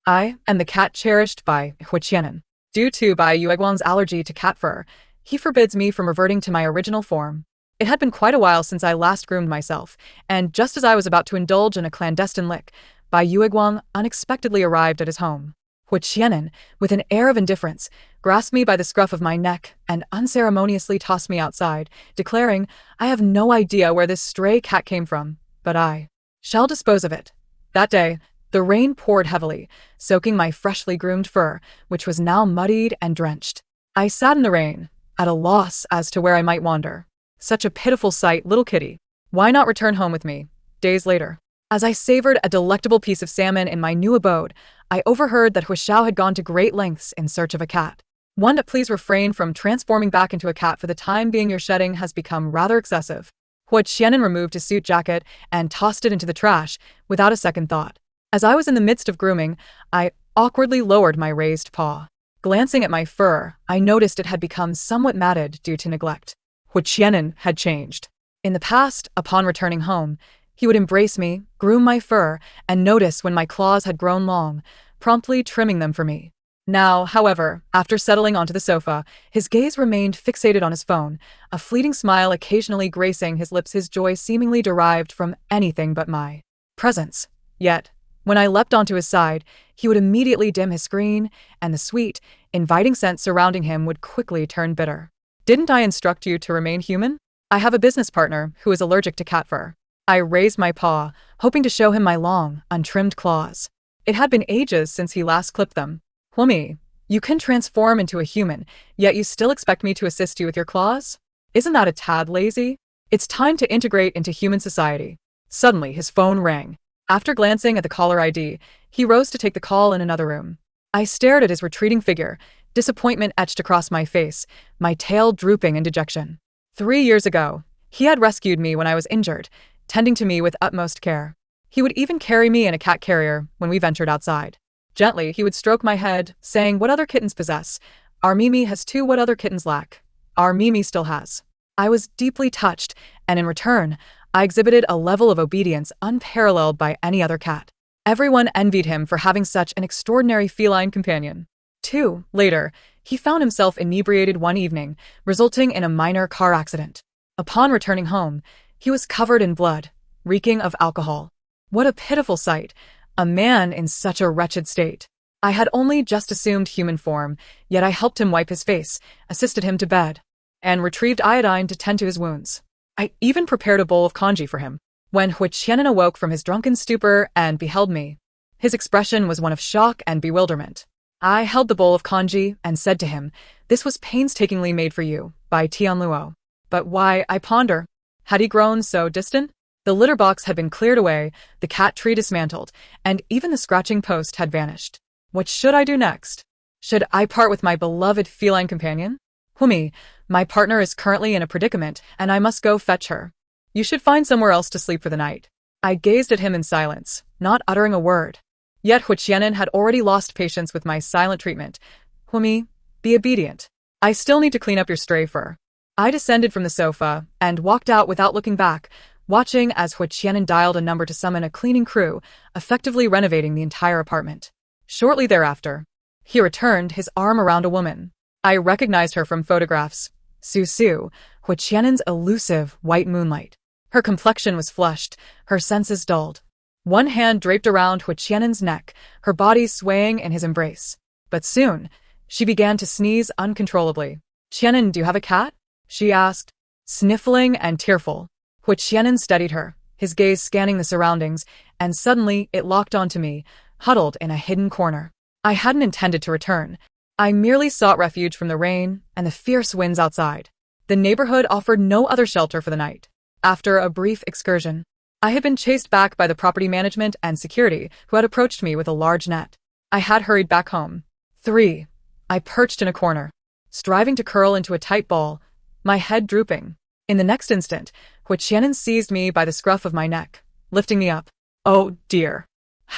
I am the cat cherished by Huiqianan. Due to Bai Yueguang's allergy to cat fur, he forbids me from reverting to my original form. It had been quite a while since I last groomed myself, and just as I was about to indulge in a clandestine lick, Bai Yueguang unexpectedly arrived at his home. Huiqianan, with an air of indifference, grasped me by the scruff of my neck and unceremoniously tossed me outside, declaring, "I have no idea where this stray cat came from, but I shall dispose of it." That day, the rain poured heavily, soaking my freshly groomed fur, which was now muddied and drenched. I sat in the rain, at a loss as to where I might wander. Such a pitiful sight, little kitty. Why not return home with me? Days later, as I savored a delectable piece of salmon in my new abode, I overheard that Huishao had gone to great lengths in search of a cat. "Wanda, please refrain from transforming back into a cat for the time being. Your shedding has become rather excessive." Huiqianan removed his suit jacket and tossed it into the trash without a second thought. As I was in the midst of grooming, I awkwardly lowered my raised paw. Glancing at my fur, I noticed it had become somewhat matted due to neglect. Huiqianan had changed. In the past, upon returning home, he would embrace me, groom my fur, and notice when my claws had grown long, promptly trimming them for me. Now, however, after settling onto the sofa, his gaze remained fixated on his phone, a fleeting smile occasionally gracing his lips, his joy seemingly derived from anything but my presence. Yet, when I leapt onto his side, he would immediately dim his screen, and the sweet, inviting scent surrounding him would quickly turn bitter. "Didn't I instruct you to remain human? I have a business partner who is allergic to cat fur." I raised my paw, hoping to show him my long, untrimmed claws. It had been ages since he last clipped them. "Wumi, you can transform into a human, yet you still expect me to assist you with your claws? Isn't that a tad lazy? It's time to integrate into human society." Suddenly, his phone rang. After glancing at the caller ID, he rose to take the call in another room. I stared at his retreating figure, disappointment etched across my face, my tail drooping in dejection. 3 years ago, he had rescued me when I was injured, tending to me with utmost care. He would even carry me in a cat carrier when we ventured outside. Gently, he would stroke my head, saying, "What other kittens possess? Our Mimi has too. What other kittens lack? Our Mimi still has." I was deeply touched, and in return, I exhibited a level of obedience unparalleled by any other cat. Everyone envied him for having such an extraordinary feline companion. Later, he found himself inebriated one evening, resulting in a minor car accident. Upon returning home, he was covered in blood, reeking of alcohol. What a pitiful sight, a man in such a wretched state. I had only just assumed human form, yet I helped him wipe his face, assisted him to bed, and retrieved iodine to tend to his wounds. I even prepared a bowl of congee for him. When Huiqianan awoke from his drunken stupor and beheld me, his expression was one of shock and bewilderment. I held the bowl of congee and said to him, "This was painstakingly made for you, by Tianluo." But why, I ponder, had he grown so distant? The litter box had been cleared away, the cat tree dismantled, and even the scratching post had vanished. What should I do next? Should I part with my beloved feline companion? "Humi, my partner is currently in a predicament, and I must go fetch her. You should find somewhere else to sleep for the night." I gazed at him in silence, not uttering a word. Yet Huiqianan had already lost patience with my silent treatment. "Humi, be obedient. I still need to clean up your stray fur." I descended from the sofa and walked out without looking back, watching as Huiqianan dialed a number to summon a cleaning crew, effectively renovating the entire apartment. Shortly thereafter, he returned, his arm around a woman. I recognized her from photographs. Su, Huiqianan's elusive white moonlight. Her complexion was flushed, her senses dulled. One hand draped around Huiqianan's neck, her body swaying in his embrace. But soon, she began to sneeze uncontrollably. "Qianan, do you have a cat?" she asked, sniffling and tearful. Huiqianan steadied her, his gaze scanning the surroundings, and suddenly it locked onto me, huddled in a hidden corner. I hadn't intended to return. I merely sought refuge from the rain and the fierce winds outside. The neighborhood offered no other shelter for the night. After a brief excursion, I had been chased back by the property management and security who had approached me with a large net. I had hurried back home. I perched in a corner, striving to curl into a tight ball, my head drooping. In the next instant, Huiqianan seized me by the scruff of my neck, lifting me up. "Oh dear.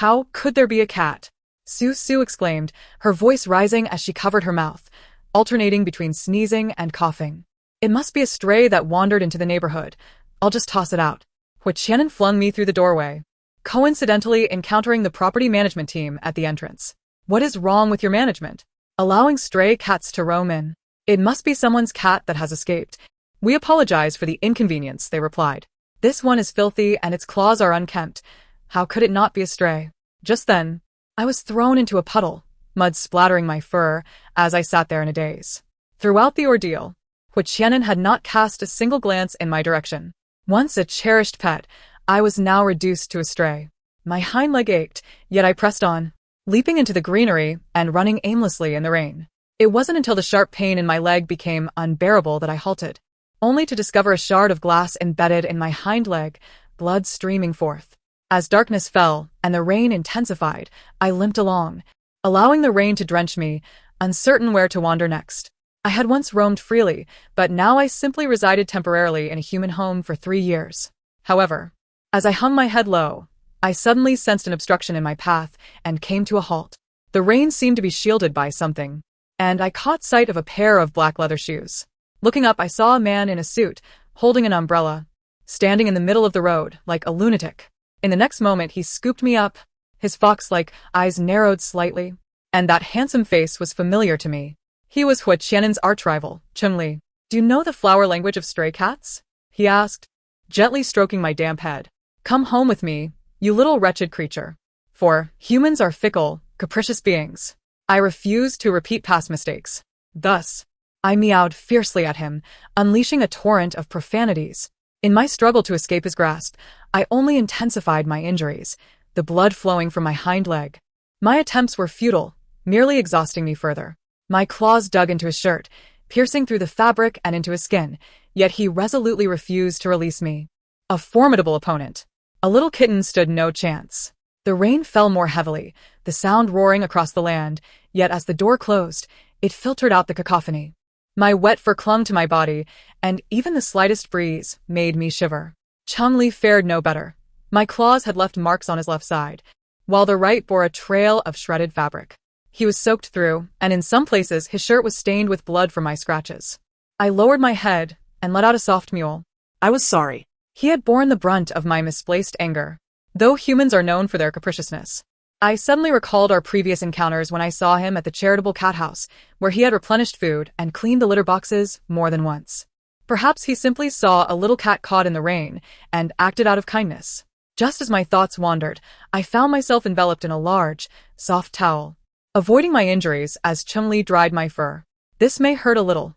How could there be a cat?" Su exclaimed, her voice rising as she covered her mouth, alternating between sneezing and coughing. "It must be a stray that wandered into the neighborhood. I'll just toss it out." Huiqianan flung me through the doorway, coincidentally encountering the property management team at the entrance. What is wrong with your management? Allowing stray cats to roam in. It must be someone's cat that has escaped. We apologize for the inconvenience, they replied. This one is filthy and its claws are unkempt. How could it not be a stray? Just then, I was thrown into a puddle, mud splattering my fur as I sat there in a daze. Throughout the ordeal, Qianan had not cast a single glance in my direction. Once a cherished pet, I was now reduced to a stray. My hind leg ached, yet I pressed on, leaping into the greenery and running aimlessly in the rain. It wasn't until the sharp pain in my leg became unbearable that I halted, only to discover a shard of glass embedded in my hind leg, blood streaming forth. As darkness fell and the rain intensified, I limped along, allowing the rain to drench me, uncertain where to wander next. I had once roamed freely, but now I simply resided temporarily in a human home for 3 years. However, as I hung my head low, I suddenly sensed an obstruction in my path and came to a halt. The rain seemed to be shielded by something, and I caught sight of a pair of black leather shoes. Looking up, I saw a man in a suit, holding an umbrella, standing in the middle of the road like a lunatic. In the next moment, he scooped me up. His fox-like eyes narrowed slightly, and that handsome face was familiar to me. He was Qianan's arch-rival, Chun-Li. Do you know the flower language of stray cats? He asked, gently stroking my damp head. Come home with me, you little wretched creature. For humans are fickle, capricious beings. I refused to repeat past mistakes. Thus, I meowed fiercely at him, unleashing a torrent of profanities. In my struggle to escape his grasp, I only intensified my injuries, the blood flowing from my hind leg. My attempts were futile, merely exhausting me further. My claws dug into his shirt, piercing through the fabric and into his skin, yet he resolutely refused to release me. A formidable opponent. A little kitten stood no chance. The rain fell more heavily, the sound roaring across the land, yet as the door closed, it filtered out the cacophony. My wet fur clung to my body, and even the slightest breeze made me shiver. Chun-Li fared no better. My claws had left marks on his left side, while the right bore a trail of shredded fabric. He was soaked through, and in some places his shirt was stained with blood from my scratches. I lowered my head and let out a soft mewl. I was sorry. He had borne the brunt of my misplaced anger. Though humans are known for their capriciousness, I suddenly recalled our previous encounters when I saw him at the charitable cat house, where he had replenished food and cleaned the litter boxes more than once. Perhaps he simply saw a little cat caught in the rain and acted out of kindness. Just as my thoughts wandered, I found myself enveloped in a large, soft towel, avoiding my injuries as Chun-Li dried my fur. This may hurt a little.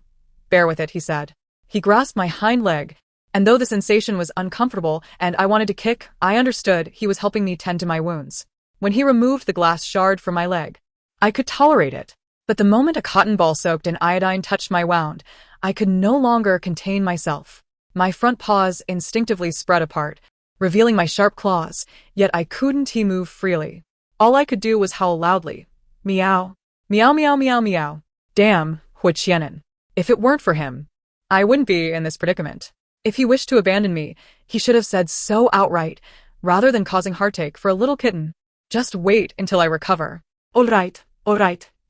Bear with it, he said. He grasped my hind leg, and though the sensation was uncomfortable and I wanted to kick, I understood he was helping me tend to my wounds. When he removed the glass shard from my leg, I could tolerate it. But the moment a cotton ball soaked in iodine touched my wound, I could no longer contain myself. My front paws instinctively spread apart, revealing my sharp claws, yet I couldn't move freely. All I could do was howl loudly. Meow. Meow meow meow meow. Damn, Qianan. If it weren't for him, I wouldn't be in this predicament. If he wished to abandon me, he should have said so outright, rather than causing heartache for a little kitten. Just wait until I recover. All right,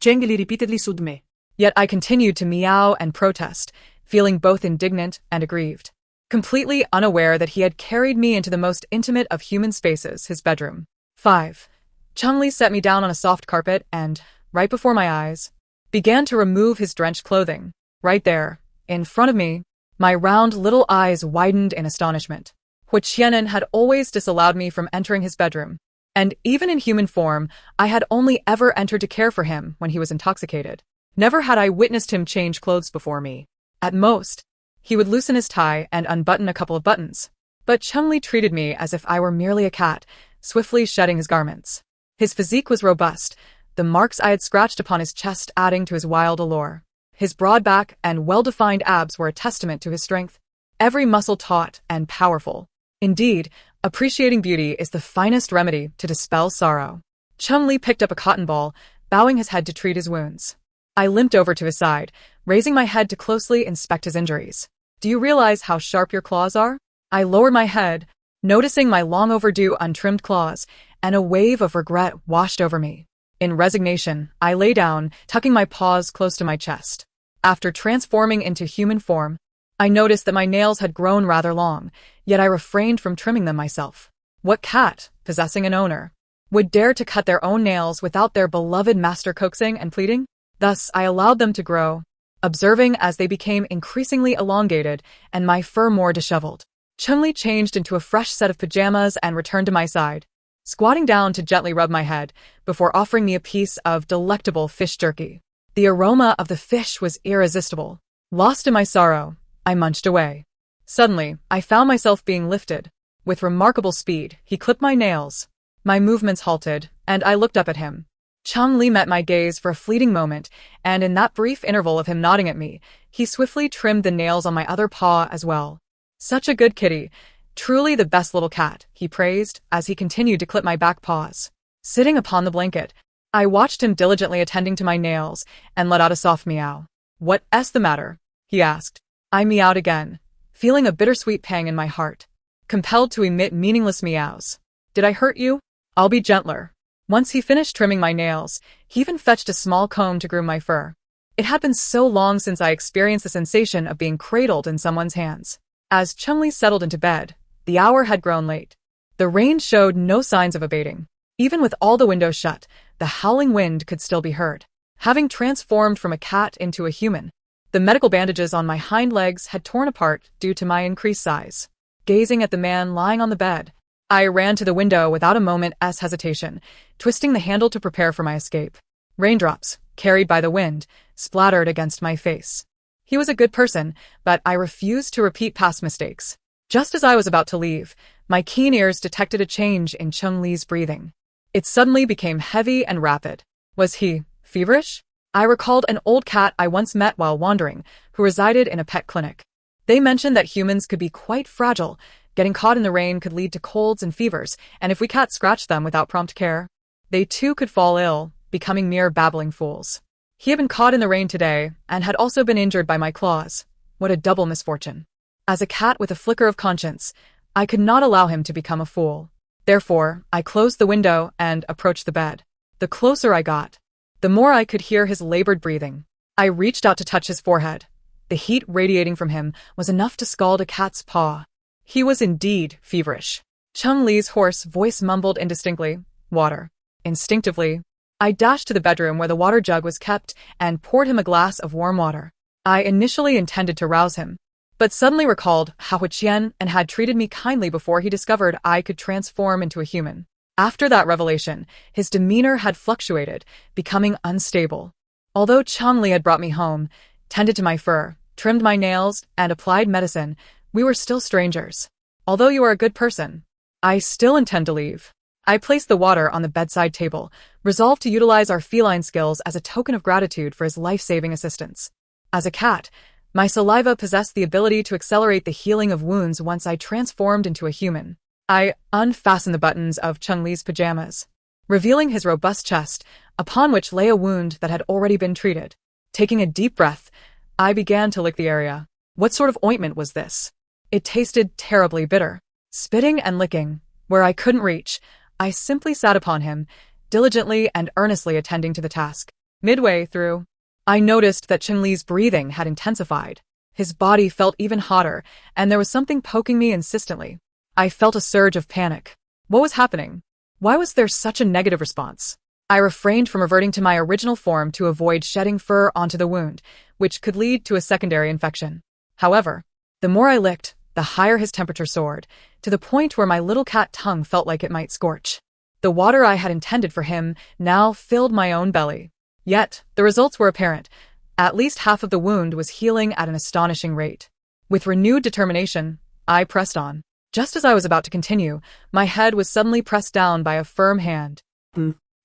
Jengli repeatedly soothed me. Yet I continued to meow and protest, feeling both indignant and aggrieved, completely unaware that he had carried me into the most intimate of human spaces, his bedroom. 5. Chun-Li set me down on a soft carpet and, right before my eyes, began to remove his drenched clothing. Right there, in front of me, my round little eyes widened in astonishment. Qianan had always disallowed me from entering his bedroom, and even in human form, I had only ever entered to care for him when he was intoxicated. Never had I witnessed him change clothes before me. At most, he would loosen his tie and unbutton a couple of buttons. But Chun-Li treated me as if I were merely a cat, swiftly shedding his garments. His physique was robust, the marks I had scratched upon his chest adding to his wild allure. His broad back and well-defined abs were a testament to his strength, every muscle taut and powerful. Indeed, appreciating beauty is the finest remedy to dispel sorrow. Chun-Li picked up a cotton ball, bowing his head to treat his wounds. I limped over to his side, raising my head to closely inspect his injuries. Do you realize how sharp your claws are? I lowered my head, noticing my long overdue untrimmed claws, and a wave of regret washed over me. In resignation, I lay down, tucking my paws close to my chest. After transforming into human form, I noticed that my nails had grown rather long, yet I refrained from trimming them myself. What cat, possessing an owner, would dare to cut their own nails without their beloved master coaxing and pleading? Thus, I allowed them to grow, observing as they became increasingly elongated and my fur more disheveled. Chun-Li changed into a fresh set of pajamas and returned to my side, squatting down to gently rub my head before offering me a piece of delectable fish jerky. The aroma of the fish was irresistible. Lost in my sorrow, I munched away. Suddenly, I found myself being lifted. With remarkable speed, he clipped my nails. My movements halted, and I looked up at him. Chun-Li met my gaze for a fleeting moment, and in that brief interval of him nodding at me, he swiftly trimmed the nails on my other paw as well. Such a good kitty. Truly the best little cat, he praised, as he continued to clip my back paws. Sitting upon the blanket, I watched him diligently attending to my nails and let out a soft meow. "What's the matter?" he asked. I meowed again, feeling a bittersweet pang in my heart, compelled to emit meaningless meows. "Did I hurt you? I'll be gentler." Once he finished trimming my nails, he even fetched a small comb to groom my fur. It had been so long since I experienced the sensation of being cradled in someone's hands. As Chun-Li settled into bed, the hour had grown late. The rain showed no signs of abating. Even with all the windows shut, the howling wind could still be heard. Having transformed from a cat into a human, the medical bandages on my hind legs had torn apart due to my increased size. Gazing at the man lying on the bed, I ran to the window without a moment's hesitation, twisting the handle to prepare for my escape. Raindrops, carried by the wind, splattered against my face. He was a good person, but I refused to repeat past mistakes. Just as I was about to leave, my keen ears detected a change in Chun-Li's breathing. It suddenly became heavy and rapid. Was he feverish? I recalled an old cat I once met while wandering, who resided in a pet clinic. They mentioned that humans could be quite fragile. Getting caught in the rain could lead to colds and fevers, and if we cats scratched them without prompt care, they too could fall ill, becoming mere babbling fools. He had been caught in the rain today, and had also been injured by my claws. What a double misfortune. As a cat with a flicker of conscience, I could not allow him to become a fool. Therefore, I closed the window and approached the bed. The closer I got, the more I could hear his labored breathing. I reached out to touch his forehead. The heat radiating from him was enough to scald a cat's paw. He was indeed feverish. Chun-Li's hoarse voice mumbled indistinctly, "Water." Instinctively, I dashed to the bedroom where the water jug was kept and poured him a glass of warm water. I initially intended to rouse him, but suddenly recalled how Huiqian and had treated me kindly before he discovered I could transform into a human. After that revelation, his demeanor had fluctuated, becoming unstable. Although Chun-Li had brought me home, tended to my fur, trimmed my nails, and applied medicine, we were still strangers. "Although you are a good person, I still intend to leave." I placed the water on the bedside table, resolved to utilize our feline skills as a token of gratitude for his life-saving assistance. As a cat, my saliva possessed the ability to accelerate the healing of wounds once I transformed into a human. I unfastened the buttons of Chun-Li's pajamas, revealing his robust chest, upon which lay a wound that had already been treated. Taking a deep breath, I began to lick the area. What sort of ointment was this? It tasted terribly bitter. Spitting and licking, where I couldn't reach, I simply sat upon him, diligently and earnestly attending to the task. Midway through, I noticed that Chun-Li's breathing had intensified. His body felt even hotter, and there was something poking me insistently. I felt a surge of panic. What was happening? Why was there such a negative response? I refrained from reverting to my original form to avoid shedding fur onto the wound, which could lead to a secondary infection. However, the more I licked, the higher his temperature soared, to the point where my little cat tongue felt like it might scorch. The water I had intended for him now filled my own belly. Yet, the results were apparent. At least half of the wound was healing at an astonishing rate. With renewed determination, I pressed on. Just as I was about to continue, my head was suddenly pressed down by a firm hand.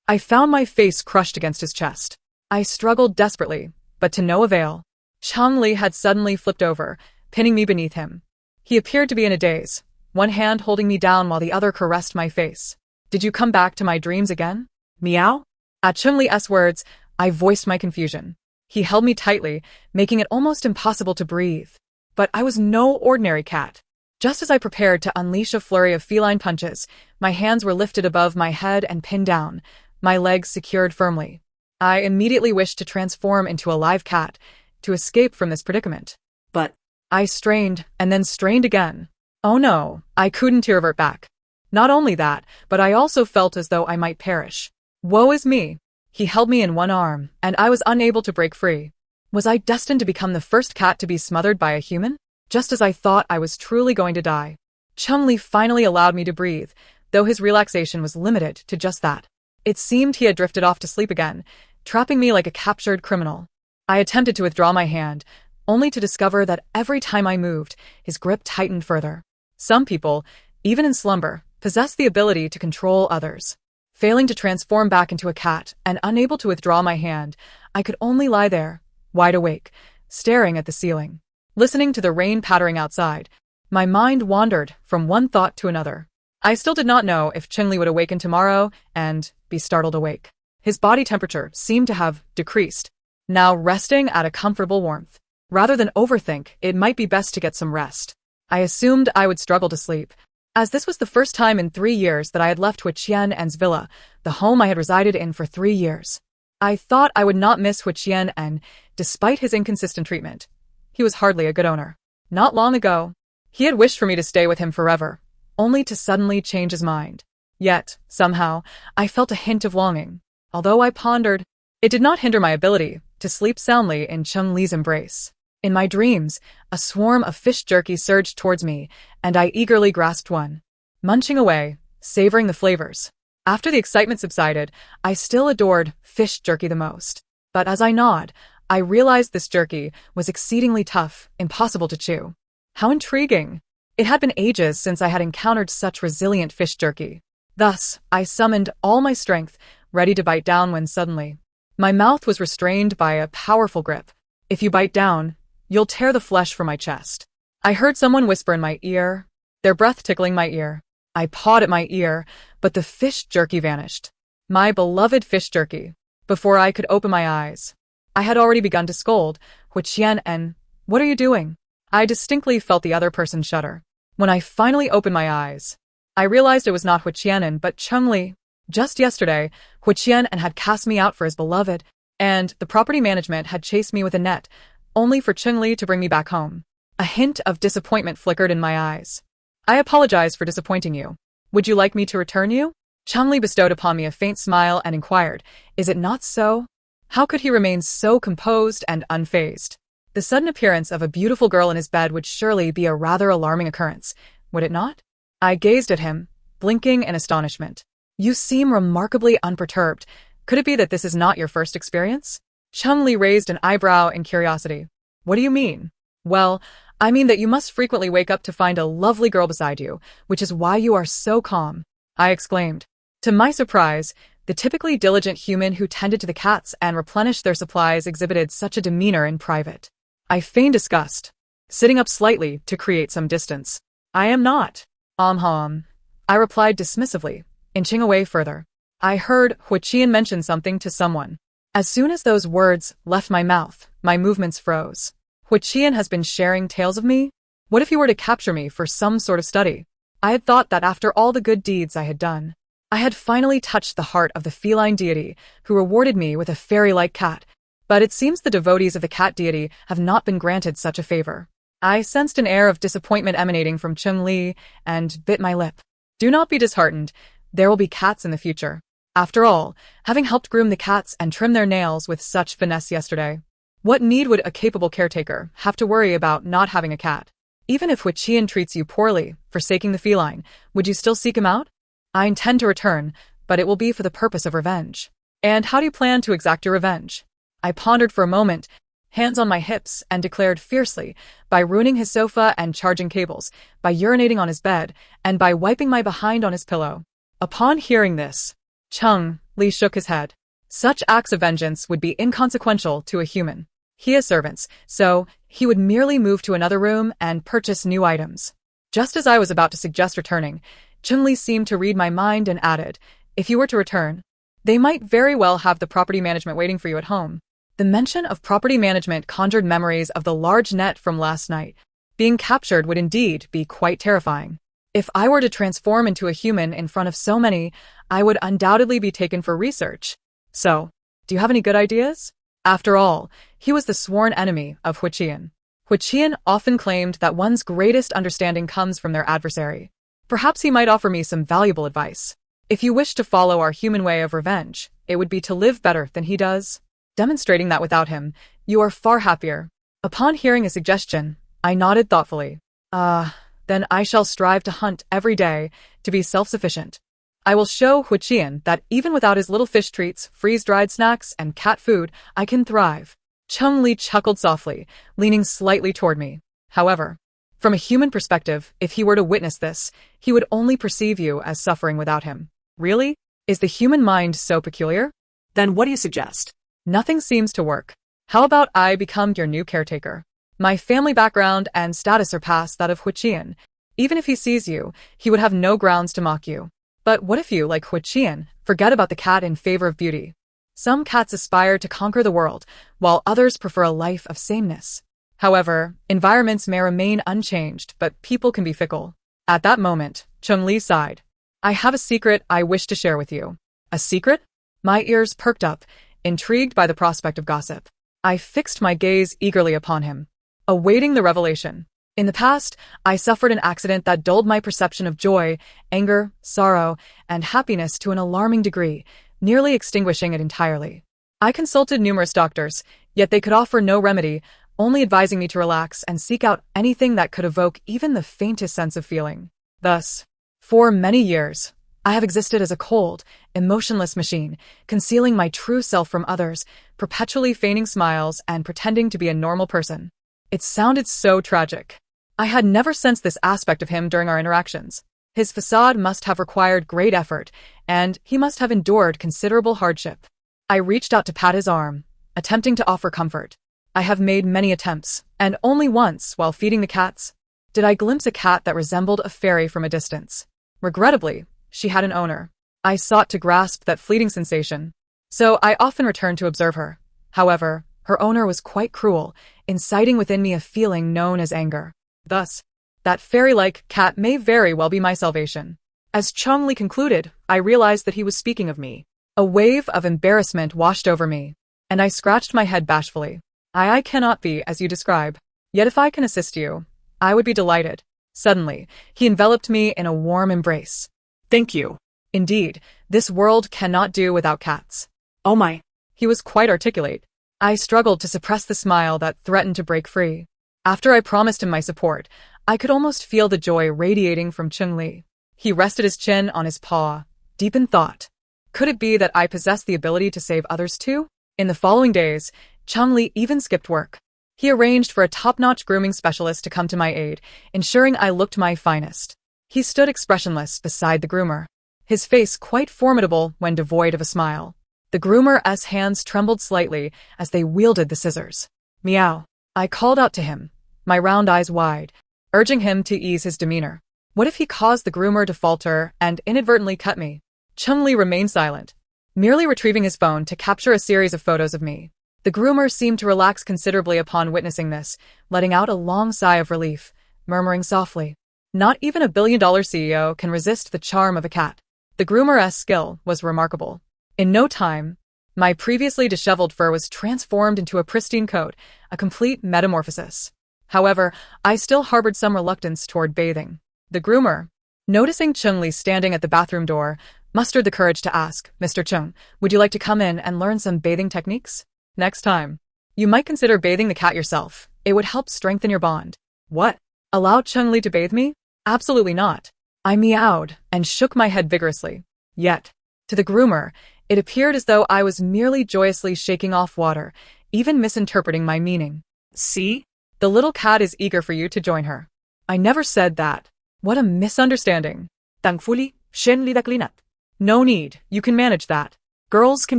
I found my face crushed against his chest. I struggled desperately, but to no avail. Chun-Li had suddenly flipped over, pinning me beneath him. He appeared to be in a daze, one hand holding me down while the other caressed my face. "Did you come back to my dreams again? Meow?" At Chun-Li's words, I voiced my confusion. He held me tightly, making it almost impossible to breathe. But I was no ordinary cat. Just as I prepared to unleash a flurry of feline punches, my hands were lifted above my head and pinned down, my legs secured firmly. I immediately wished to transform into a live cat, to escape from this predicament. But I strained, and then strained again. Oh no, I couldn't revert back. Not only that, but I also felt as though I might perish. Woe is me. He held me in one arm, and I was unable to break free. Was I destined to become the first cat to be smothered by a human? Just as I thought I was truly going to die. Chumley finally allowed me to breathe, though his relaxation was limited to just that. It seemed he had drifted off to sleep again, trapping me like a captured criminal. I attempted to withdraw my hand, only to discover that every time I moved, his grip tightened further. Some people, even in slumber, possess the ability to control others. Failing to transform back into a cat and unable to withdraw my hand, I could only lie there, wide awake, staring at the ceiling. Listening to the rain pattering outside, my mind wandered from one thought to another. I still did not know if Chingli would awaken tomorrow and be startled awake. His body temperature seemed to have decreased, now resting at a comfortable warmth. Rather than overthink, it might be best to get some rest. I assumed I would struggle to sleep, as this was the first time in 3 years that I had left Huiqian's villa, the home I had resided in for 3 years. I thought I would not miss Huiqian, despite his inconsistent treatment. He was hardly a good owner. Not long ago, he had wished for me to stay with him forever, only to suddenly change his mind. Yet, somehow, I felt a hint of longing. Although I pondered, it did not hinder my ability to sleep soundly in Chungli's embrace. In my dreams, a swarm of fish jerky surged towards me, and I eagerly grasped one. Munching away, savoring the flavors. After the excitement subsided, I still adored fish jerky the most. But as I gnawed, I realized this jerky was exceedingly tough, impossible to chew. How intriguing! It had been ages since I had encountered such resilient fish jerky. Thus, I summoned all my strength, ready to bite down when suddenly, my mouth was restrained by a powerful grip. If you bite down, you'll tear the flesh from my chest. I heard someone whisper in my ear, their breath tickling my ear. I pawed at my ear, but the fish jerky vanished. My beloved fish jerky. Before I could open my eyes, I had already begun to scold. Huiqian, what are you doing? I distinctly felt the other person shudder. When I finally opened my eyes, I realized it was not Huiqian but Chungli. Just yesterday, Huiqian had cast me out for his beloved, and the property management had chased me with a net, only for Chungli to bring me back home. A hint of disappointment flickered in my eyes. I apologize for disappointing you. Would you like me to return you? Chungli bestowed upon me a faint smile and inquired, is it not so? How could he remain so composed and unfazed? The sudden appearance of a beautiful girl in his bed would surely be a rather alarming occurrence, would it not? I gazed at him, blinking in astonishment. You seem remarkably unperturbed. Could it be that this is not your first experience? Chungli raised an eyebrow in curiosity. What do you mean? Well, I mean that you must frequently wake up to find a lovely girl beside you, which is why you are so calm, I exclaimed. To my surprise, the typically diligent human who tended to the cats and replenished their supplies exhibited such a demeanor in private. I feigned disgust, sitting up slightly to create some distance. I am not. I replied dismissively, inching away further. I heard Huiqian mention something to someone. As soon as those words left my mouth, my movements froze. Huiqian has been sharing tales of me? What if he were to capture me for some sort of study? I had thought that after all the good deeds I had done, I had finally touched the heart of the feline deity who rewarded me with a fairy-like cat, but it seems the devotees of the cat deity have not been granted such a favor. I sensed an air of disappointment emanating from Chungli and bit my lip. Do not be disheartened. There will be cats in the future. After all, having helped groom the cats and trim their nails with such finesse yesterday, what need would a capable caretaker have to worry about not having a cat? Even if Huiqian treats you poorly, forsaking the feline, would you still seek him out? I intend to return, but it will be for the purpose of revenge. And how do you plan to exact your revenge? I pondered for a moment, hands on my hips, and declared fiercely, by ruining his sofa and charging cables, by urinating on his bed, and by wiping my behind on his pillow. Upon hearing this, Chungli shook his head. Such acts of vengeance would be inconsequential to a human. He has servants, so he would merely move to another room and purchase new items. Just as I was about to suggest returning, Chungli seemed to read my mind and added, if you were to return, they might very well have the property management waiting for you at home. The mention of property management conjured memories of the large net from last night. Being captured would indeed be quite terrifying. If I were to transform into a human in front of so many, I would undoubtedly be taken for research. So, do you have any good ideas? After all, he was the sworn enemy of Huiqian. Huiqian often claimed that one's greatest understanding comes from their adversary. Perhaps he might offer me some valuable advice. If you wish to follow our human way of revenge, it would be to live better than he does, demonstrating that without him, you are far happier. Upon hearing a suggestion, I nodded thoughtfully. Then I shall strive to hunt every day, to be self-sufficient. I will show Huiqian that even without his little fish treats, freeze-dried snacks, and cat food, I can thrive. Cheng-Li chuckled softly, leaning slightly toward me. However, from a human perspective, if he were to witness this, he would only perceive you as suffering without him. Really? Is the human mind so peculiar? Then what do you suggest? Nothing seems to work. How about I become your new caretaker? My family background and status surpass that of Huiqian. Even if he sees you, he would have no grounds to mock you. But what if you, like Huiqian, forget about the cat in favor of beauty? Some cats aspire to conquer the world, while others prefer a life of sameness. However, environments may remain unchanged, but people can be fickle. At that moment, Cheng-Li sighed. I have a secret I wish to share with you. A secret? My ears perked up, intrigued by the prospect of gossip. I fixed my gaze eagerly upon him, awaiting the revelation. In the past, I suffered an accident that dulled my perception of joy, anger, sorrow, and happiness to an alarming degree, nearly extinguishing it entirely. I consulted numerous doctors, yet they could offer no remedy, only advising me to relax and seek out anything that could evoke even the faintest sense of feeling. Thus, for many years, I have existed as a cold, emotionless machine, concealing my true self from others, perpetually feigning smiles and pretending to be a normal person. It sounded so tragic. I had never sensed this aspect of him during our interactions. His facade must have required great effort, and he must have endured considerable hardship. I reached out to pat his arm, attempting to offer comfort. I have made many attempts, and only once, while feeding the cats, did I glimpse a cat that resembled a fairy from a distance. Regrettably, she had an owner. I sought to grasp that fleeting sensation, so I often returned to observe her. However, her owner was quite cruel, inciting within me a feeling known as anger. Thus, that fairy-like cat may very well be my salvation. As Cheng-Li concluded, I realized that he was speaking of me. A wave of embarrassment washed over me, and I scratched my head bashfully. I cannot be as you describe. Yet if I can assist you, I would be delighted. Suddenly, he enveloped me in a warm embrace. Thank you. Indeed, this world cannot do without cats. Oh my. He was quite articulate. I struggled to suppress the smile that threatened to break free. After I promised him my support, I could almost feel the joy radiating from Cheng-Li. He rested his chin on his paw, deep in thought. Could it be that I possessed the ability to save others too? In the following days, Cheng-Li even skipped work. He arranged for a top-notch grooming specialist to come to my aid, ensuring I looked my finest. He stood expressionless beside the groomer, his face quite formidable when devoid of a smile. The groomer's hands trembled slightly as they wielded the scissors. Meow. I called out to him, my round eyes wide, urging him to ease his demeanor. What if he caused the groomer to falter and inadvertently cut me? Cheng-Li remained silent, merely retrieving his phone to capture a series of photos of me. The groomer seemed to relax considerably upon witnessing this, letting out a long sigh of relief, murmuring softly, "Not even a billion-dollar CEO can resist the charm of a cat." The groomer's skill was remarkable. In no time, my previously disheveled fur was transformed into a pristine coat, a complete metamorphosis. However, I still harbored some reluctance toward bathing. The groomer, noticing Cheng-Li standing at the bathroom door, mustered the courage to ask, "Mr. Chung, would you like to come in and learn some bathing techniques? Next time, you might consider bathing the cat yourself. It would help strengthen your bond." What? Allow Cheng-Li to bathe me? Absolutely not. I meowed and shook my head vigorously. Yet, to the groomer, it appeared as though I was merely joyously shaking off water, even misinterpreting my meaning. See? The little cat is eager for you to join her. I never said that. What a misunderstanding. Thankfully, Shen-Li declinat. No need, you can manage that. Girls can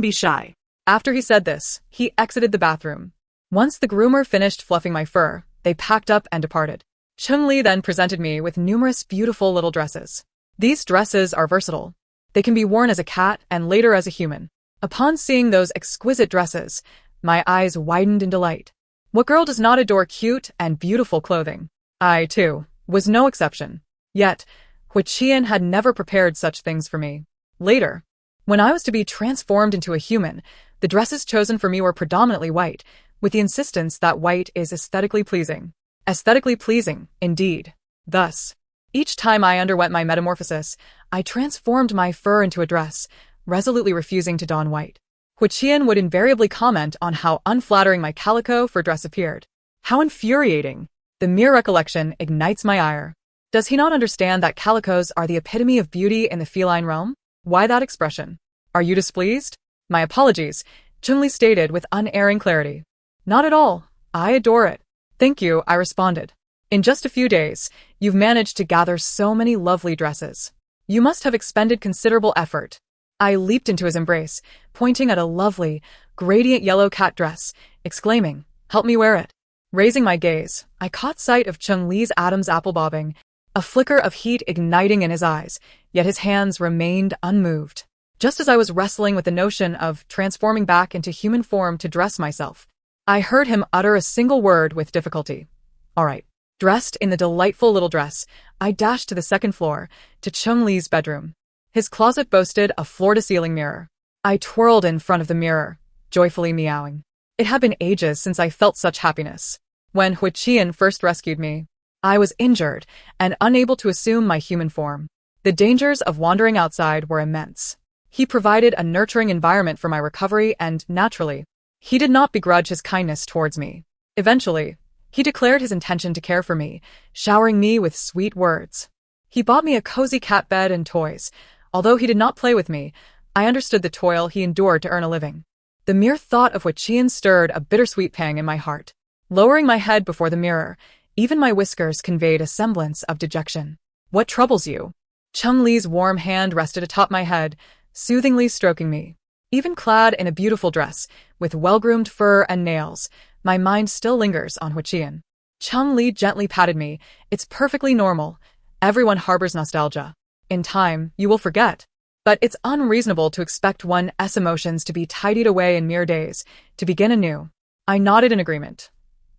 be shy. After he said this, he exited the bathroom. Once the groomer finished fluffing my fur, they packed up and departed. Cheng-Li then presented me with numerous beautiful little dresses. These dresses are versatile. They can be worn as a cat and later as a human. Upon seeing those exquisite dresses, my eyes widened in delight. What girl does not adore cute and beautiful clothing? I, too, was no exception. Yet, Huiqian had never prepared such things for me. Later, when I was to be transformed into a human, the dresses chosen for me were predominantly white, with the insistence that white is aesthetically pleasing. Aesthetically pleasing, indeed. Thus, Each time I underwent my metamorphosis, I transformed my fur into a dress, resolutely refusing to don white. Huiqian would invariably comment on how unflattering my calico fur dress appeared. How infuriating! The mere recollection ignites my ire. Does he not understand that calicos are the epitome of beauty in the feline realm? Why that expression? Are you displeased? My apologies, Chun-Li stated with unerring clarity. Not at all. I adore it. Thank you, I responded. In just a few days, you've managed to gather so many lovely dresses. You must have expended considerable effort. I leaped into his embrace, pointing at a lovely, gradient yellow cat dress, exclaiming, "Help me wear it." Raising my gaze, I caught sight of Chung-Li's Adam's apple bobbing, a flicker of heat igniting in his eyes, yet his hands remained unmoved. Just as I was wrestling with the notion of transforming back into human form to dress myself, I heard him utter a single word with difficulty. All right. Dressed in the delightful little dress, I dashed to the second floor, to Chung-Li's bedroom. His closet boasted a floor-to-ceiling mirror. I twirled in front of the mirror, joyfully meowing. It had been ages since I felt such happiness. When Huiqian first rescued me, I was injured and unable to assume my human form. The dangers of wandering outside were immense. He provided a nurturing environment for my recovery and, naturally, he did not begrudge his kindness towards me. Eventually, he declared his intention to care for me, showering me with sweet words. He bought me a cozy cat bed and toys. Although he did not play with me, I understood the toil he endured to earn a living. The mere thought of Huiqian stirred a bittersweet pang in my heart. Lowering my head before the mirror, even my whiskers conveyed a semblance of dejection. What troubles you? Chung-Li's warm hand rested atop my head, soothingly stroking me. Even clad in a beautiful dress, with well-groomed fur and nails, my mind still lingers on Huiqian. Chung-Li gently patted me. It's perfectly normal. Everyone harbors nostalgia. In time, you will forget. But it's unreasonable to expect one's emotions to be tidied away in mere days, to begin anew. I nodded in agreement.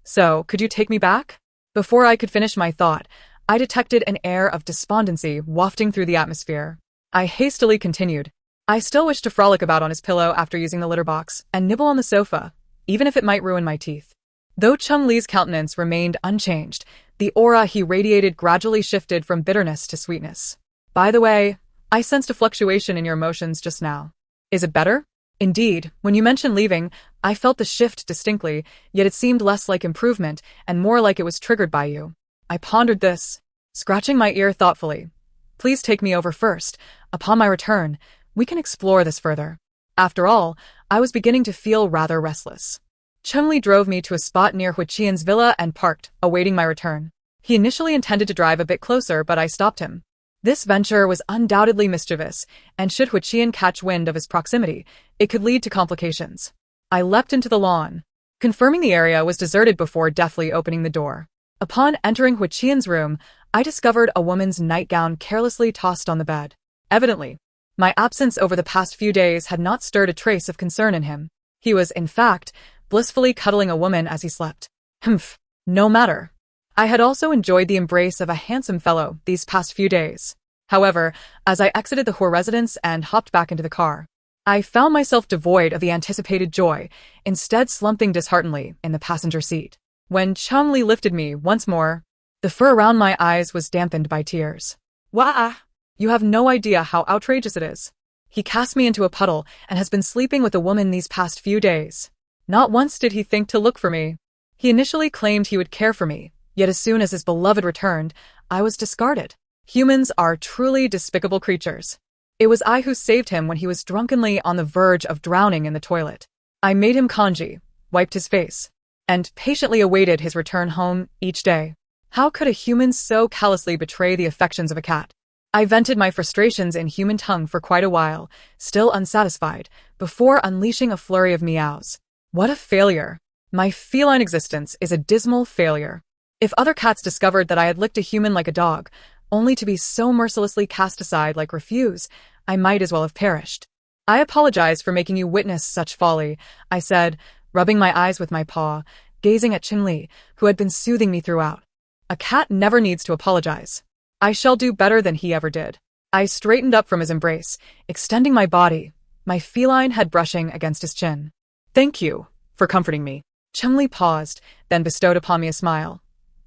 So, could you take me back? Before I could finish my thought, I detected an air of despondency wafting through the atmosphere. I hastily continued. I still wish to frolic about on his pillow after using the litter box, and nibble on the sofa, even if it might ruin my teeth. Though Chung-Li's countenance remained unchanged, the aura he radiated gradually shifted from bitterness to sweetness. By the way, I sensed a fluctuation in your emotions just now. Is it better? Indeed, when you mentioned leaving, I felt the shift distinctly, yet it seemed less like improvement and more like it was triggered by you. I pondered this, scratching my ear thoughtfully. Please take me over first. Upon my return, we can explore this further. After all, I was beginning to feel rather restless. Chung-Li drove me to a spot near Huiqian's villa and parked, awaiting my return. He initially intended to drive a bit closer, but I stopped him. This venture was undoubtedly mischievous, and should Huiqian catch wind of his proximity, it could lead to complications. I leapt into the lawn, confirming the area was deserted before deftly opening the door. Upon entering Huiqian's room, I discovered a woman's nightgown carelessly tossed on the bed. Evidently, my absence over the past few days had not stirred a trace of concern in him. He was, in fact, blissfully cuddling a woman as he slept. Humph, no matter. I had also enjoyed the embrace of a handsome fellow these past few days. However, as I exited the Hor residence and hopped back into the car, I found myself devoid of the anticipated joy, instead slumping disheartenedly in the passenger seat. When Chung-Li lifted me once more, the fur around my eyes was dampened by tears. Wah! You have no idea how outrageous it is. He cast me into a puddle and has been sleeping with a woman these past few days. Not once did he think to look for me. He initially claimed he would care for me, yet as soon as his beloved returned, I was discarded. Humans are truly despicable creatures. It was I who saved him when he was drunkenly on the verge of drowning in the toilet. I made him congee, wiped his face, and patiently awaited his return home each day. How could a human so callously betray the affections of a cat? I vented my frustrations in human tongue for quite a while, still unsatisfied, before unleashing a flurry of meows. What a failure. My feline existence is a dismal failure. If other cats discovered that I had licked a human like a dog, only to be so mercilessly cast aside like refuse, I might as well have perished. I apologize for making you witness such folly, I said, rubbing my eyes with my paw, gazing at Chung-Li, who had been soothing me throughout. A cat never needs to apologize. I shall do better than he ever did. I straightened up from his embrace, extending my body, my feline head brushing against his chin. Thank you for comforting me. Chung-Li paused, then bestowed upon me a smile.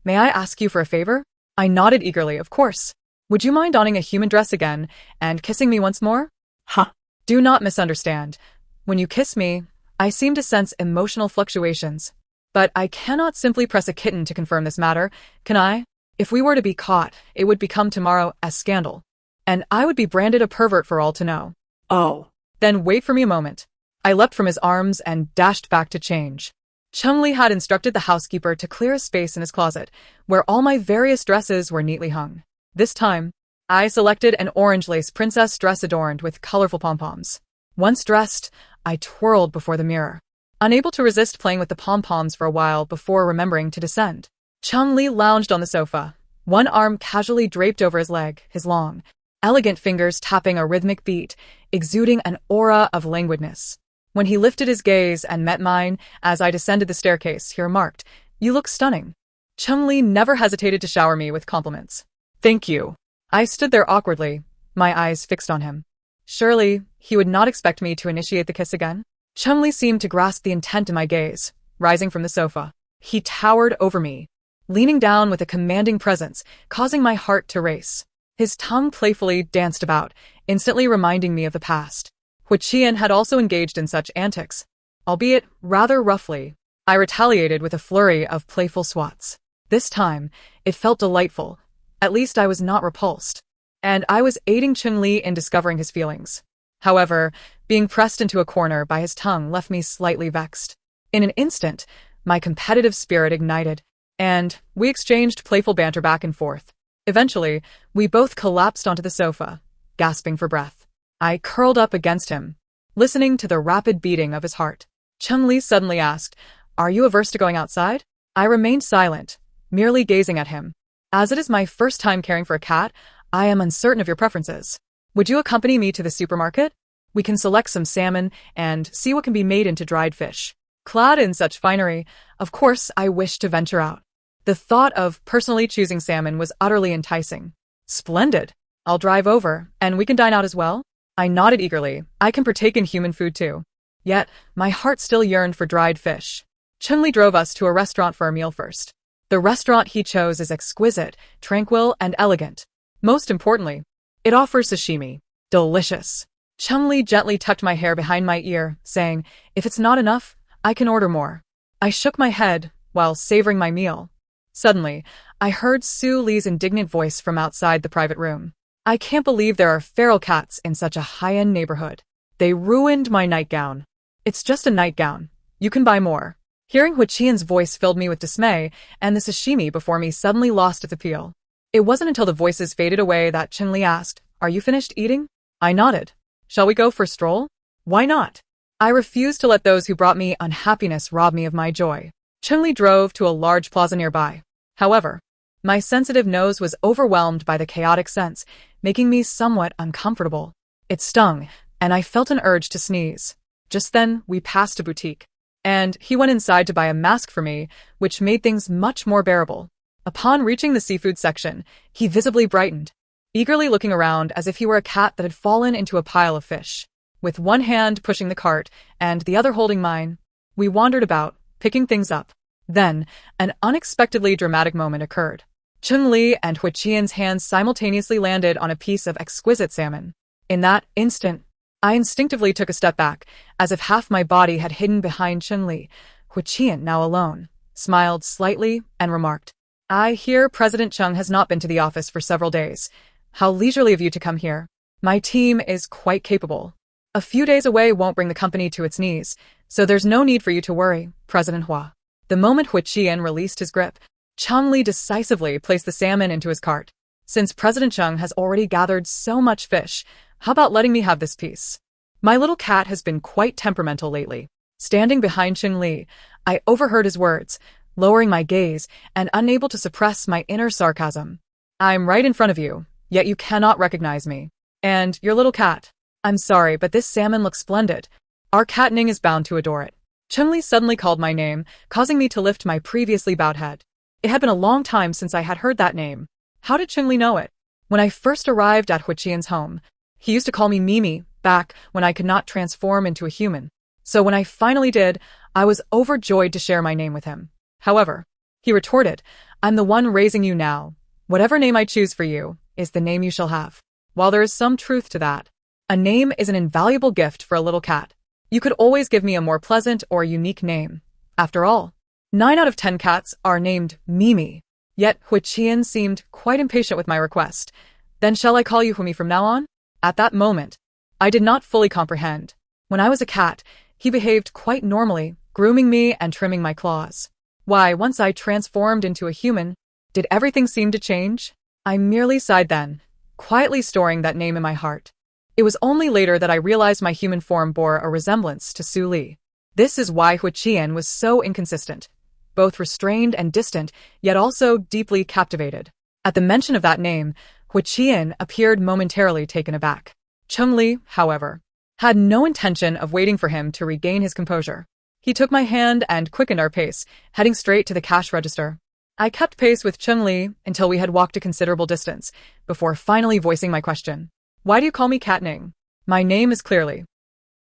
May I ask you for a favor? I nodded eagerly, of course. Would you mind donning a human dress again and kissing me once more? Huh. Do not misunderstand. When you kiss me, I seem to sense emotional fluctuations. But I cannot simply press a kitten to confirm this matter, can I? If we were to be caught, it would become tomorrow a scandal. And I would be branded a pervert for all to know. Oh. Then wait for me a moment. I leapt from his arms and dashed back to change. Chung-Li had instructed the housekeeper to clear a space in his closet, where all my various dresses were neatly hung. This time, I selected an orange lace princess dress adorned with colorful pom-poms. Once dressed, I twirled before the mirror, unable to resist playing with the pom-poms for a while before remembering to descend. Chung-Li lounged on the sofa, one arm casually draped over his leg, his long, elegant fingers tapping a rhythmic beat, exuding an aura of languidness. When he lifted his gaze and met mine as I descended the staircase, he remarked, "You look stunning." Chung-Li never hesitated to shower me with compliments. "Thank you." I stood there awkwardly, my eyes fixed on him. Surely, he would not expect me to initiate the kiss again? Chung-Li seemed to grasp the intent in my gaze, rising from the sofa. He towered over me, leaning down with a commanding presence, causing my heart to race. His tongue playfully danced about, instantly reminding me of the past. Qian had also engaged in such antics, albeit rather roughly. I retaliated with a flurry of playful swats. This time, it felt delightful. At least I was not repulsed. And I was aiding Chung-Li in discovering his feelings. However, being pressed into a corner by his tongue left me slightly vexed. In an instant, my competitive spirit ignited, and we exchanged playful banter back and forth. Eventually, we both collapsed onto the sofa, gasping for breath. I curled up against him, listening to the rapid beating of his heart. Chung-Li suddenly asked, "Are you averse to going outside?" I remained silent, merely gazing at him. "As it is my first time caring for a cat, I am uncertain of your preferences. Would you accompany me to the supermarket? We can select some salmon and see what can be made into dried fish." Clad in such finery, of course I wished to venture out. The thought of personally choosing salmon was utterly enticing. "Splendid. I'll drive over, and we can dine out as well?" I nodded eagerly. I can partake in human food too. Yet, my heart still yearned for dried fish. Chung-Li drove us to a restaurant for our meal first. The restaurant he chose is exquisite, tranquil, and elegant. Most importantly, it offers sashimi. Delicious. Chung-Li gently tucked my hair behind my ear, saying, "If it's not enough, I can order more." I shook my head while savoring my meal. Suddenly, I heard Su Li's indignant voice from outside the private room. "I can't believe there are feral cats in such a high-end neighborhood. They ruined my nightgown." "It's just a nightgown. You can buy more." Hearing Qian's voice filled me with dismay, and the sashimi before me suddenly lost its appeal. It wasn't until the voices faded away that Chung-Li asked, "Are you finished eating?" I nodded. "Shall we go for a stroll?" "Why not?" I refused to let those who brought me unhappiness rob me of my joy. Chung-Li drove to a large plaza nearby. However, my sensitive nose was overwhelmed by the chaotic scents, making me somewhat uncomfortable. It stung, and I felt an urge to sneeze. Just then, we passed a boutique, and he went inside to buy a mask for me, which made things much more bearable. Upon reaching the seafood section, he visibly brightened, eagerly looking around as if he were a cat that had fallen into a pile of fish. With one hand pushing the cart and the other holding mine, we wandered about, picking things up. Then, an unexpectedly dramatic moment occurred. Chung-Li and Qian's hands simultaneously landed on a piece of exquisite salmon. In that instant, I instinctively took a step back, as if half my body had hidden behind Chung-Li. Qian, now alone, smiled slightly and remarked, "I hear President Chung has not been to the office for several days. How leisurely of you to come here. My team is quite capable. A few days away won't bring the company to its knees, so there's no need for you to worry, President Hua." The moment Qian released his grip, Chung-Li decisively placed the salmon into his cart. "Since President Chung has already gathered so much fish, how about letting me have this piece?" My little cat has been quite temperamental lately. Standing behind Chung-Li, I overheard his words, lowering my gaze and unable to suppress my inner sarcasm. "I'm right in front of you, yet you cannot recognize me. And your little cat. I'm sorry, but this salmon looks splendid. Our cat Ning is bound to adore it." Chung-Li suddenly called my name, causing me to lift my previously bowed head. It had been a long time since I had heard that name. How did Chung-Li know it? When I first arrived at Qian's home, he used to call me Mimi, back when I could not transform into a human. So when I finally did, I was overjoyed to share my name with him. However, he retorted, "I'm the one raising you now. Whatever name I choose for you is the name you shall have. While there is some truth to that, a name is an invaluable gift for a little cat. You could always give me a more pleasant or unique name. After all, 9 out of 10 cats are named Mimi. Yet Huiqian seemed quite impatient with my request. Then shall I call you Humi from now on? At that moment, I did not fully comprehend. When I was a cat, he behaved quite normally, grooming me and trimming my claws. Why, once I transformed into a human, did everything seem to change? I merely sighed then, quietly storing that name in my heart. It was only later that I realized my human form bore a resemblance to Su Li. This is why Huiqian was so inconsistent, both restrained and distant, yet also deeply captivated. At the mention of that name, Huiqian appeared momentarily taken aback. Cheng Li, however, had no intention of waiting for him to regain his composure. He took my hand and quickened our pace, heading straight to the cash register. I kept pace with Cheng Li until we had walked a considerable distance, before finally voicing my question. Why do you call me Cat Ning? My name is clearly.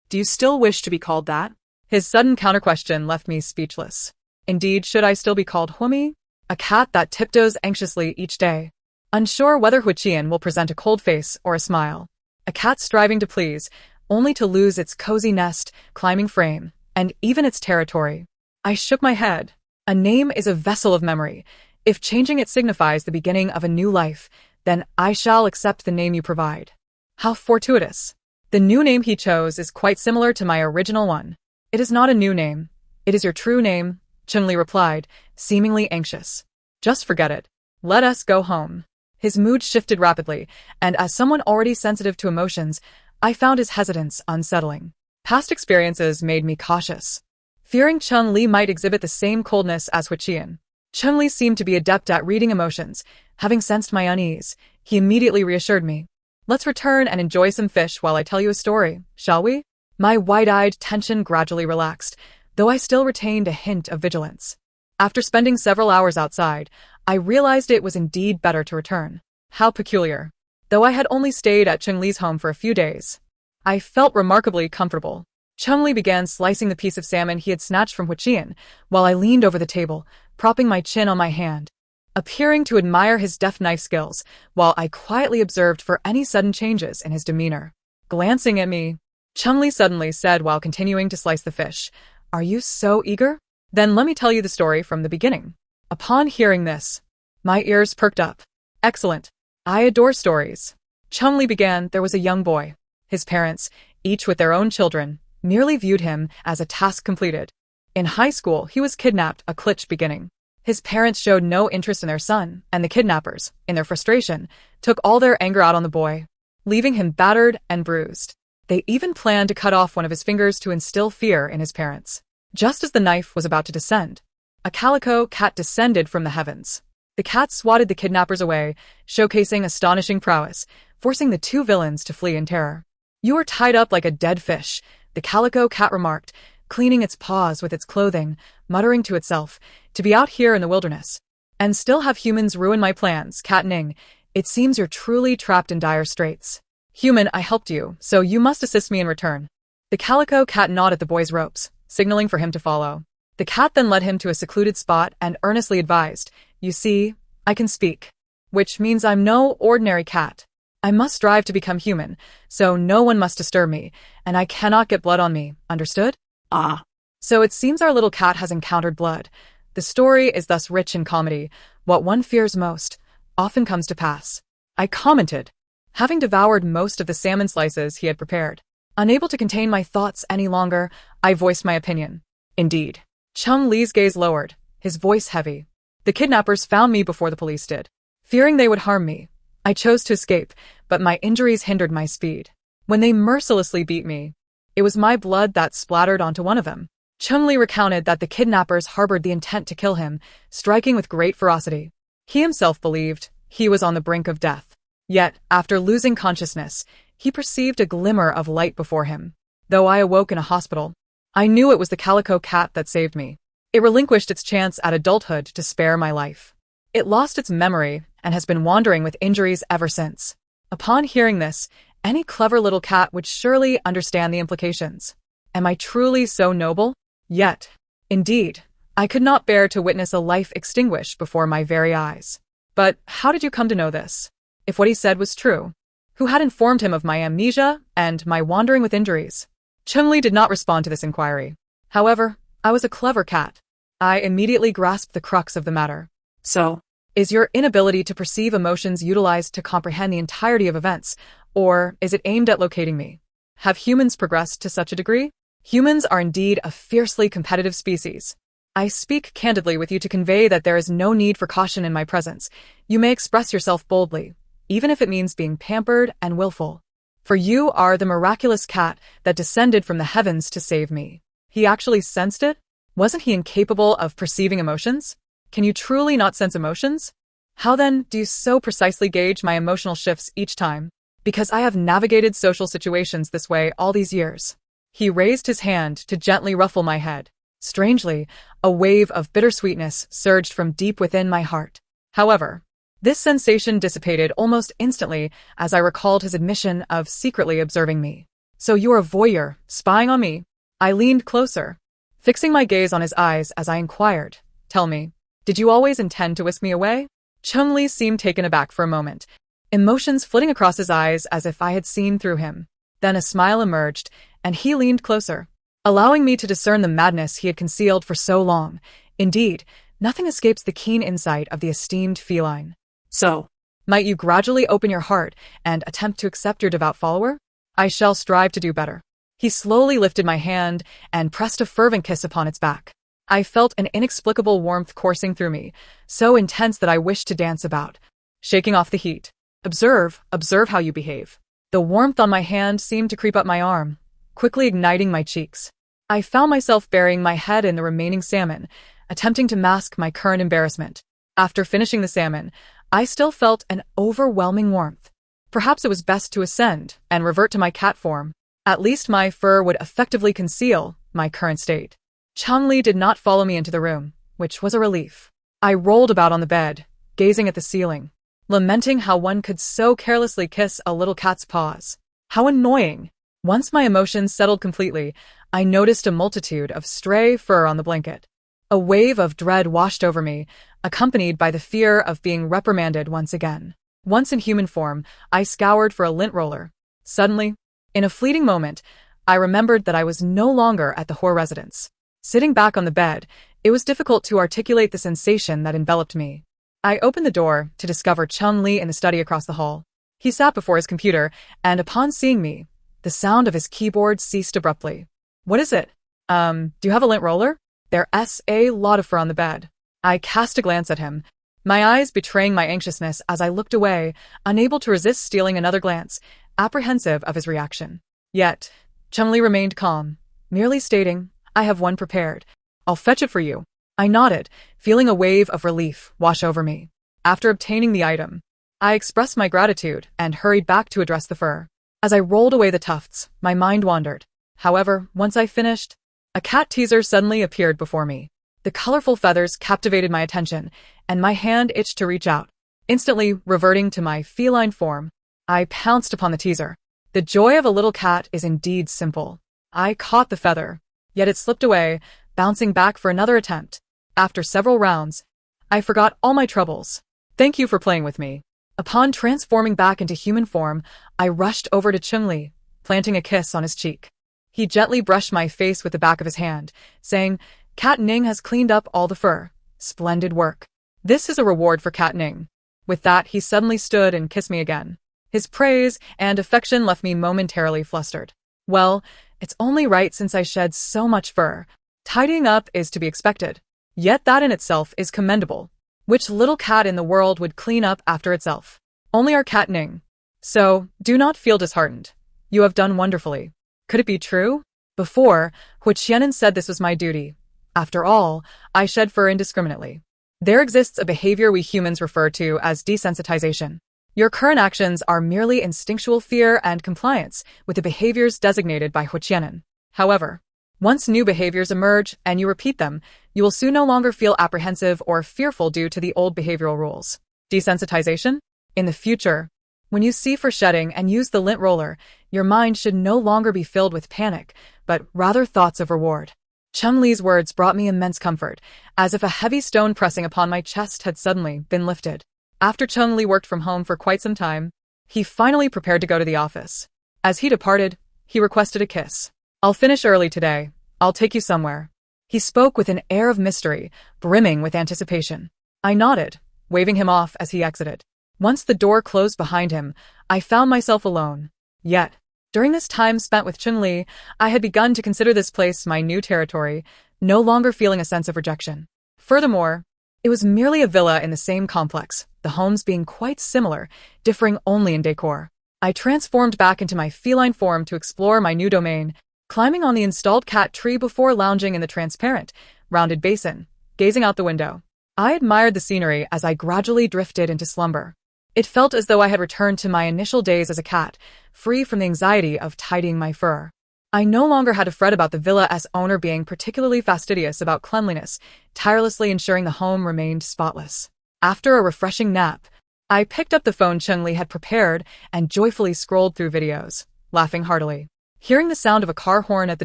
Do you still wish to be called that? His sudden counter-question left me speechless. Indeed, should I still be called Humi? A cat that tiptoes anxiously each day, unsure whether Huiqian will present a cold face or a smile. A cat striving to please, only to lose its cozy nest, climbing frame, and even its territory. I shook my head. A name is a vessel of memory. If changing it signifies the beginning of a new life, then I shall accept the name you provide. How fortuitous. The new name he chose is quite similar to my original one. It is not a new name. It is your true name, Cheng Li replied, seemingly anxious. Just forget it. Let us go home. His mood shifted rapidly, and as someone already sensitive to emotions, I found his hesitance unsettling. Past experiences made me cautious, fearing Cheng Li might exhibit the same coldness as Huiqian. Cheng Li seemed to be adept at reading emotions. Having sensed my unease, he immediately reassured me. Let's return and enjoy some fish while I tell you a story, shall we? My wide-eyed tension gradually relaxed, though I still retained a hint of vigilance. After spending several hours outside, I realized it was indeed better to return. How peculiar. Though I had only stayed at Cheng Li's home for a few days, I felt remarkably comfortable. Cheng Li began slicing the piece of salmon he had snatched from Huiqian, while I leaned over the table, propping my chin on my hand, appearing to admire his deft knife skills, while I quietly observed for any sudden changes in his demeanor. Glancing at me, Cheng Li suddenly said while continuing to slice the fish, "Are you so eager? Then let me tell you the story from the beginning." Upon hearing this, my ears perked up. Excellent. I adore stories. Cheng Li began. There was a young boy. His parents, each with their own children, merely viewed him as a task completed. In high school, he was kidnapped, a glitch beginning. His parents showed no interest in their son, and the kidnappers, in their frustration, took all their anger out on the boy, leaving him battered and bruised. They even planned to cut off one of his fingers to instill fear in his parents. Just as the knife was about to descend, a calico cat descended from the heavens. The cat swatted the kidnappers away, showcasing astonishing prowess, forcing the two villains to flee in terror. "You are tied up like a dead fish," the calico cat remarked, cleaning its paws with its clothing, muttering to itself, "to be out here in the wilderness and still have humans ruin my plans, Cat Ning. It seems you're truly trapped in dire straits. Human, I helped you, so you must assist me in return." The calico cat gnawed at the boy's ropes, signaling for him to follow. The cat then led him to a secluded spot and earnestly advised, "You see, I can speak, which means I'm no ordinary cat. I must strive to become human, so no one must disturb me, and I cannot get blood on me, understood?" Ah. So it seems our little cat has encountered blood. The story is thus rich in comedy. What one fears most often comes to pass. I commented, having devoured most of the salmon slices he had prepared. Unable to contain my thoughts any longer, I voiced my opinion. Indeed. Cheng Li's gaze lowered, his voice heavy. The kidnappers found me before the police did. Fearing they would harm me, I chose to escape, but my injuries hindered my speed. When they mercilessly beat me, it was my blood that splattered onto one of them. Cheng Li recounted that the kidnappers harbored the intent to kill him, striking with great ferocity. He himself believed he was on the brink of death. Yet, after losing consciousness, he perceived a glimmer of light before him. Though I awoke in a hospital, I knew it was the calico cat that saved me. It relinquished its chance at adulthood to spare my life. It lost its memory and has been wandering with injuries ever since. Upon hearing this, any clever little cat would surely understand the implications. Am I truly so noble? Yet, indeed, I could not bear to witness a life extinguished before my very eyes. But how did you come to know this? If what he said was true, who had informed him of my amnesia and my wandering with injuries? Chun-Li did not respond to this inquiry. However, I was a clever cat. I immediately grasped the crux of the matter. So, Is your inability to perceive emotions utilized to comprehend the entirety of events, or is it aimed at locating me? Have humans progressed to such a degree? Humans are indeed a fiercely competitive species. I speak candidly with you to convey that there is no need for caution in my presence. You may express yourself boldly, even if it means being pampered and willful. For you are the miraculous cat that descended from the heavens to save me. He actually sensed it? Wasn't he incapable of perceiving emotions? Can you truly not sense emotions? How then do you so precisely gauge my emotional shifts each time? Because I have navigated social situations this way all these years. He raised his hand to gently ruffle my head. Strangely, a wave of bittersweetness surged from deep within my heart. However, this sensation dissipated almost instantly as I recalled his admission of secretly observing me. So you're a voyeur, spying on me? I leaned closer, fixing my gaze on his eyes as I inquired, Tell me, did you always intend to whisk me away? Chun-Li seemed taken aback for a moment, emotions flitting across his eyes as if I had seen through him. Then a smile emerged, and he leaned closer, allowing me to discern the madness he had concealed for so long. Indeed, nothing escapes the keen insight of the esteemed feline. So, Might you gradually open your heart and attempt to accept your devout follower? I shall strive to do better. He slowly lifted my hand and pressed a fervent kiss upon its back. I felt an inexplicable warmth coursing through me, so intense that I wished to dance about, shaking off the heat. Observe how you behave. The warmth on my hand seemed to creep up my arm, quickly igniting my cheeks. I found myself burying my head in the remaining salmon, attempting to mask my current embarrassment. After finishing the salmon, I still felt an overwhelming warmth. Perhaps it was best to ascend and revert to my cat form. At least my fur would effectively conceal my current state. Chun-Li did not follow me into the room, which was a relief. I rolled about on the bed, gazing at the ceiling, lamenting how one could so carelessly kiss a little cat's paws. How annoying! Once my emotions settled completely, I noticed a multitude of stray fur on the blanket. A wave of dread washed over me, accompanied by the fear of being reprimanded once again. Once in human form, I scoured for a lint roller. Suddenly, in a fleeting moment, I remembered that I was no longer at the Hoare residence. Sitting back on the bed, it was difficult to articulate the sensation that enveloped me. I opened the door to discover Chun-Li in the study across the hall. He sat before his computer, and upon seeing me, the sound of his keyboard ceased abruptly. What is it? Do you have a lint roller? There's a lot of fur on the bed. I cast a glance at him, my eyes betraying my anxiousness as I looked away, unable to resist stealing another glance, apprehensive of his reaction. Yet, Chun-Li remained calm, merely stating, I have one prepared. I'll fetch it for you. I nodded, feeling a wave of relief wash over me. After obtaining the item, I expressed my gratitude and hurried back to address the fur. As I rolled away the tufts, my mind wandered. However, once I finished, a cat teaser suddenly appeared before me. The colorful feathers captivated my attention, and my hand itched to reach out. Instantly reverting to my feline form, I pounced upon the teaser. The joy of a little cat is indeed simple. I caught the feather, yet it slipped away, bouncing back for another attempt. After several rounds, I forgot all my troubles. Thank you for playing with me. Upon transforming back into human form, I rushed over to Chun-Li, planting a kiss on his cheek. He gently brushed my face with the back of his hand, saying, Cat Ning has cleaned up all the fur. Splendid work. This is a reward for Cat Ning. With that, he suddenly stood and kissed me again. His praise and affection left me momentarily flustered. Well, it's only right since I shed so much fur. Tidying up is to be expected. Yet that in itself is commendable. Which little cat in the world would clean up after itself? Only our Cat Ning. So, do not feel disheartened. You have done wonderfully. Could it be true? Before, Huiqianen said this was my duty. After all, I shed fur indiscriminately. There exists a behavior we humans refer to as desensitization. Your current actions are merely instinctual fear and compliance with the behaviors designated by Huiqianen. However, once new behaviors emerge and you repeat them, you will soon no longer feel apprehensive or fearful due to the old behavioral rules. Desensitization? In the future, when you see fur shedding and use the lint roller, your mind should no longer be filled with panic, but rather thoughts of reward. Chun-Li's words brought me immense comfort, as if a heavy stone pressing upon my chest had suddenly been lifted. After Chung Li worked from home for quite some time, he finally prepared to go to the office. As he departed, he requested a kiss. I'll finish early today. I'll take you somewhere. He spoke with an air of mystery, brimming with anticipation. I nodded, waving him off as he exited. Once the door closed behind him, I found myself alone. Yet, during this time spent with Chung Li, I had begun to consider this place my new territory, no longer feeling a sense of rejection. Furthermore, it was merely a villa in the same complex, the homes being quite similar, differing only in decor. I transformed back into my feline form to explore my new domain, climbing on the installed cat tree before lounging in the transparent, rounded basin, gazing out the window. I admired the scenery as I gradually drifted into slumber. It felt as though I had returned to my initial days as a cat, free from the anxiety of tidying my fur. I no longer had to fret about the villa's owner being particularly fastidious about cleanliness, tirelessly ensuring the home remained spotless. After a refreshing nap, I picked up the phone Chung Li had prepared and joyfully scrolled through videos, laughing heartily. Hearing the sound of a car horn at the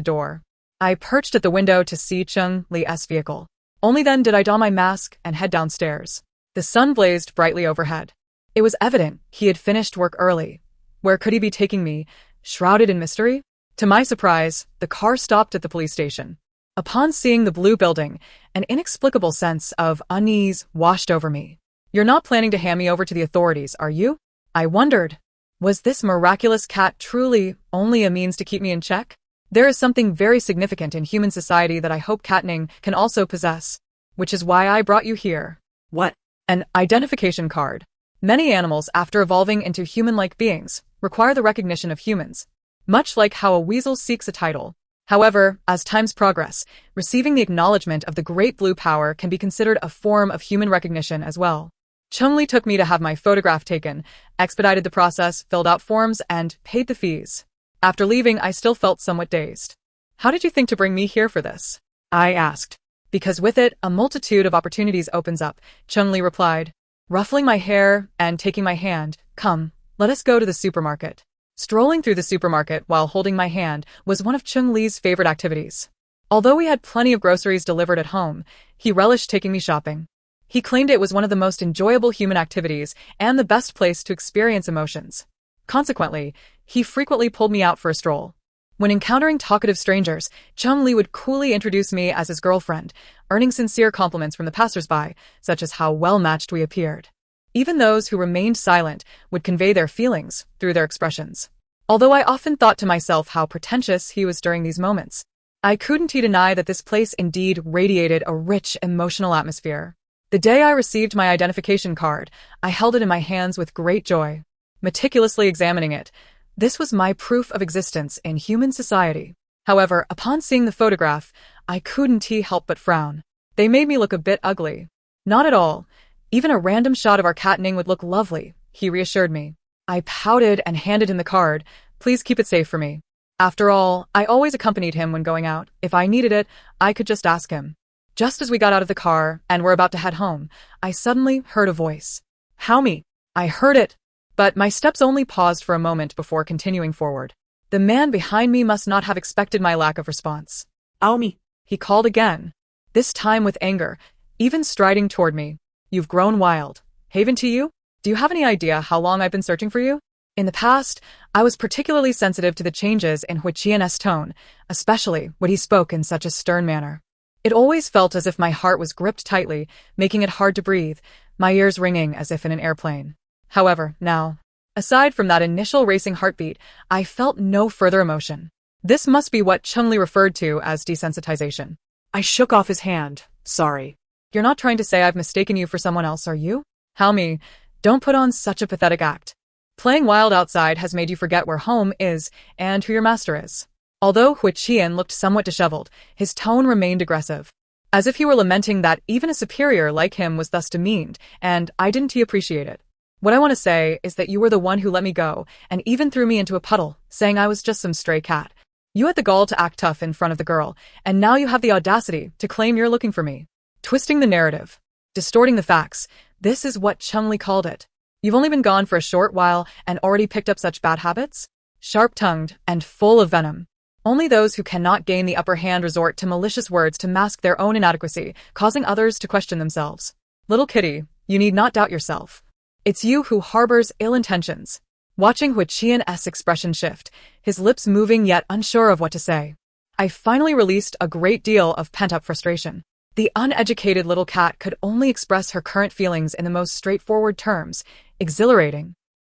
door, I perched at the window to see Chung Li's vehicle. Only then did I don my mask and head downstairs. The sun blazed brightly overhead. It was evident he had finished work early. Where could he be taking me, shrouded in mystery? To my surprise, the car stopped at the police station. Upon seeing the blue building, an inexplicable sense of unease washed over me. You're not planning to hand me over to the authorities, are you? I wondered. Was this miraculous cat truly only a means to keep me in check? There is something very significant in human society that I hope Catning can also possess, which is why I brought you here. What? An identification card. Many animals, after evolving into human-like beings, require the recognition of humans, much like how a weasel seeks a title. However, as times progress, receiving the acknowledgement of the great blue power can be considered a form of human recognition as well. Chung Li took me to have my photograph taken, expedited the process, filled out forms, and paid the fees. After leaving, I still felt somewhat dazed. How did you think to bring me here for this? I asked. Because with it, a multitude of opportunities opens up, Chung Li replied, ruffling my hair and taking my hand. Come, let us go to the supermarket. Strolling through the supermarket while holding my hand was one of Chung Li's favorite activities. Although we had plenty of groceries delivered at home, he relished taking me shopping. He claimed it was one of the most enjoyable human activities and the best place to experience emotions. Consequently, he frequently pulled me out for a stroll. When encountering talkative strangers, Chung Li would coolly introduce me as his girlfriend, earning sincere compliments from the passersby, such as how well-matched we appeared. Even those who remained silent would convey their feelings through their expressions. Although I often thought to myself how pretentious he was during these moments, I couldn't deny that this place indeed radiated a rich emotional atmosphere. The day I received my identification card, I held it in my hands with great joy. Meticulously examining it, this was my proof of existence in human society. However, upon seeing the photograph, I couldn't help but frown. They made me look a bit ugly. Not at all. Even a random shot of our Catning would look lovely, he reassured me. I pouted and handed him the card. Please keep it safe for me. After all, I always accompanied him when going out. If I needed it, I could just ask him. Just as we got out of the car and were about to head home, I suddenly heard a voice. Haomi. I heard it, but my steps only paused for a moment before continuing forward. The man behind me must not have expected my lack of response. Haomi. He called again, this time with anger, even striding toward me. You've grown wild. Haven to you? Do you have any idea how long I've been searching for you? In the past, I was particularly sensitive to the changes in Huiqian's tone, especially when he spoke in such a stern manner. It always felt as if my heart was gripped tightly, making it hard to breathe, my ears ringing as if in an airplane. However, now, aside from that initial racing heartbeat, I felt no further emotion. This must be what Chung Li referred to as desensitization. I shook off his hand. Sorry. You're not trying to say I've mistaken you for someone else, are you? Haomi, don't put on such a pathetic act. Playing wild outside has made you forget where home is and who your master is. Although Huiqian looked somewhat disheveled, his tone remained aggressive, as if he were lamenting that even a superior like him was thus demeaned, and I didn't appreciate it. What I want to say is that you were the one who let me go, and even threw me into a puddle, saying I was just some stray cat. You had the gall to act tough in front of the girl, and now you have the audacity to claim you're looking for me. Twisting the narrative, distorting the facts, this is what Chung Li called it. You've only been gone for a short while and already picked up such bad habits? Sharp-tongued and full of venom. Only those who cannot gain the upper hand resort to malicious words to mask their own inadequacy, causing others to question themselves. Little kitty, you need not doubt yourself. It's you who harbors ill intentions. Watching Hui Qian's expression shift, his lips moving yet unsure of what to say, I finally released a great deal of pent-up frustration. The uneducated little cat could only express her current feelings in the most straightforward terms, exhilarating.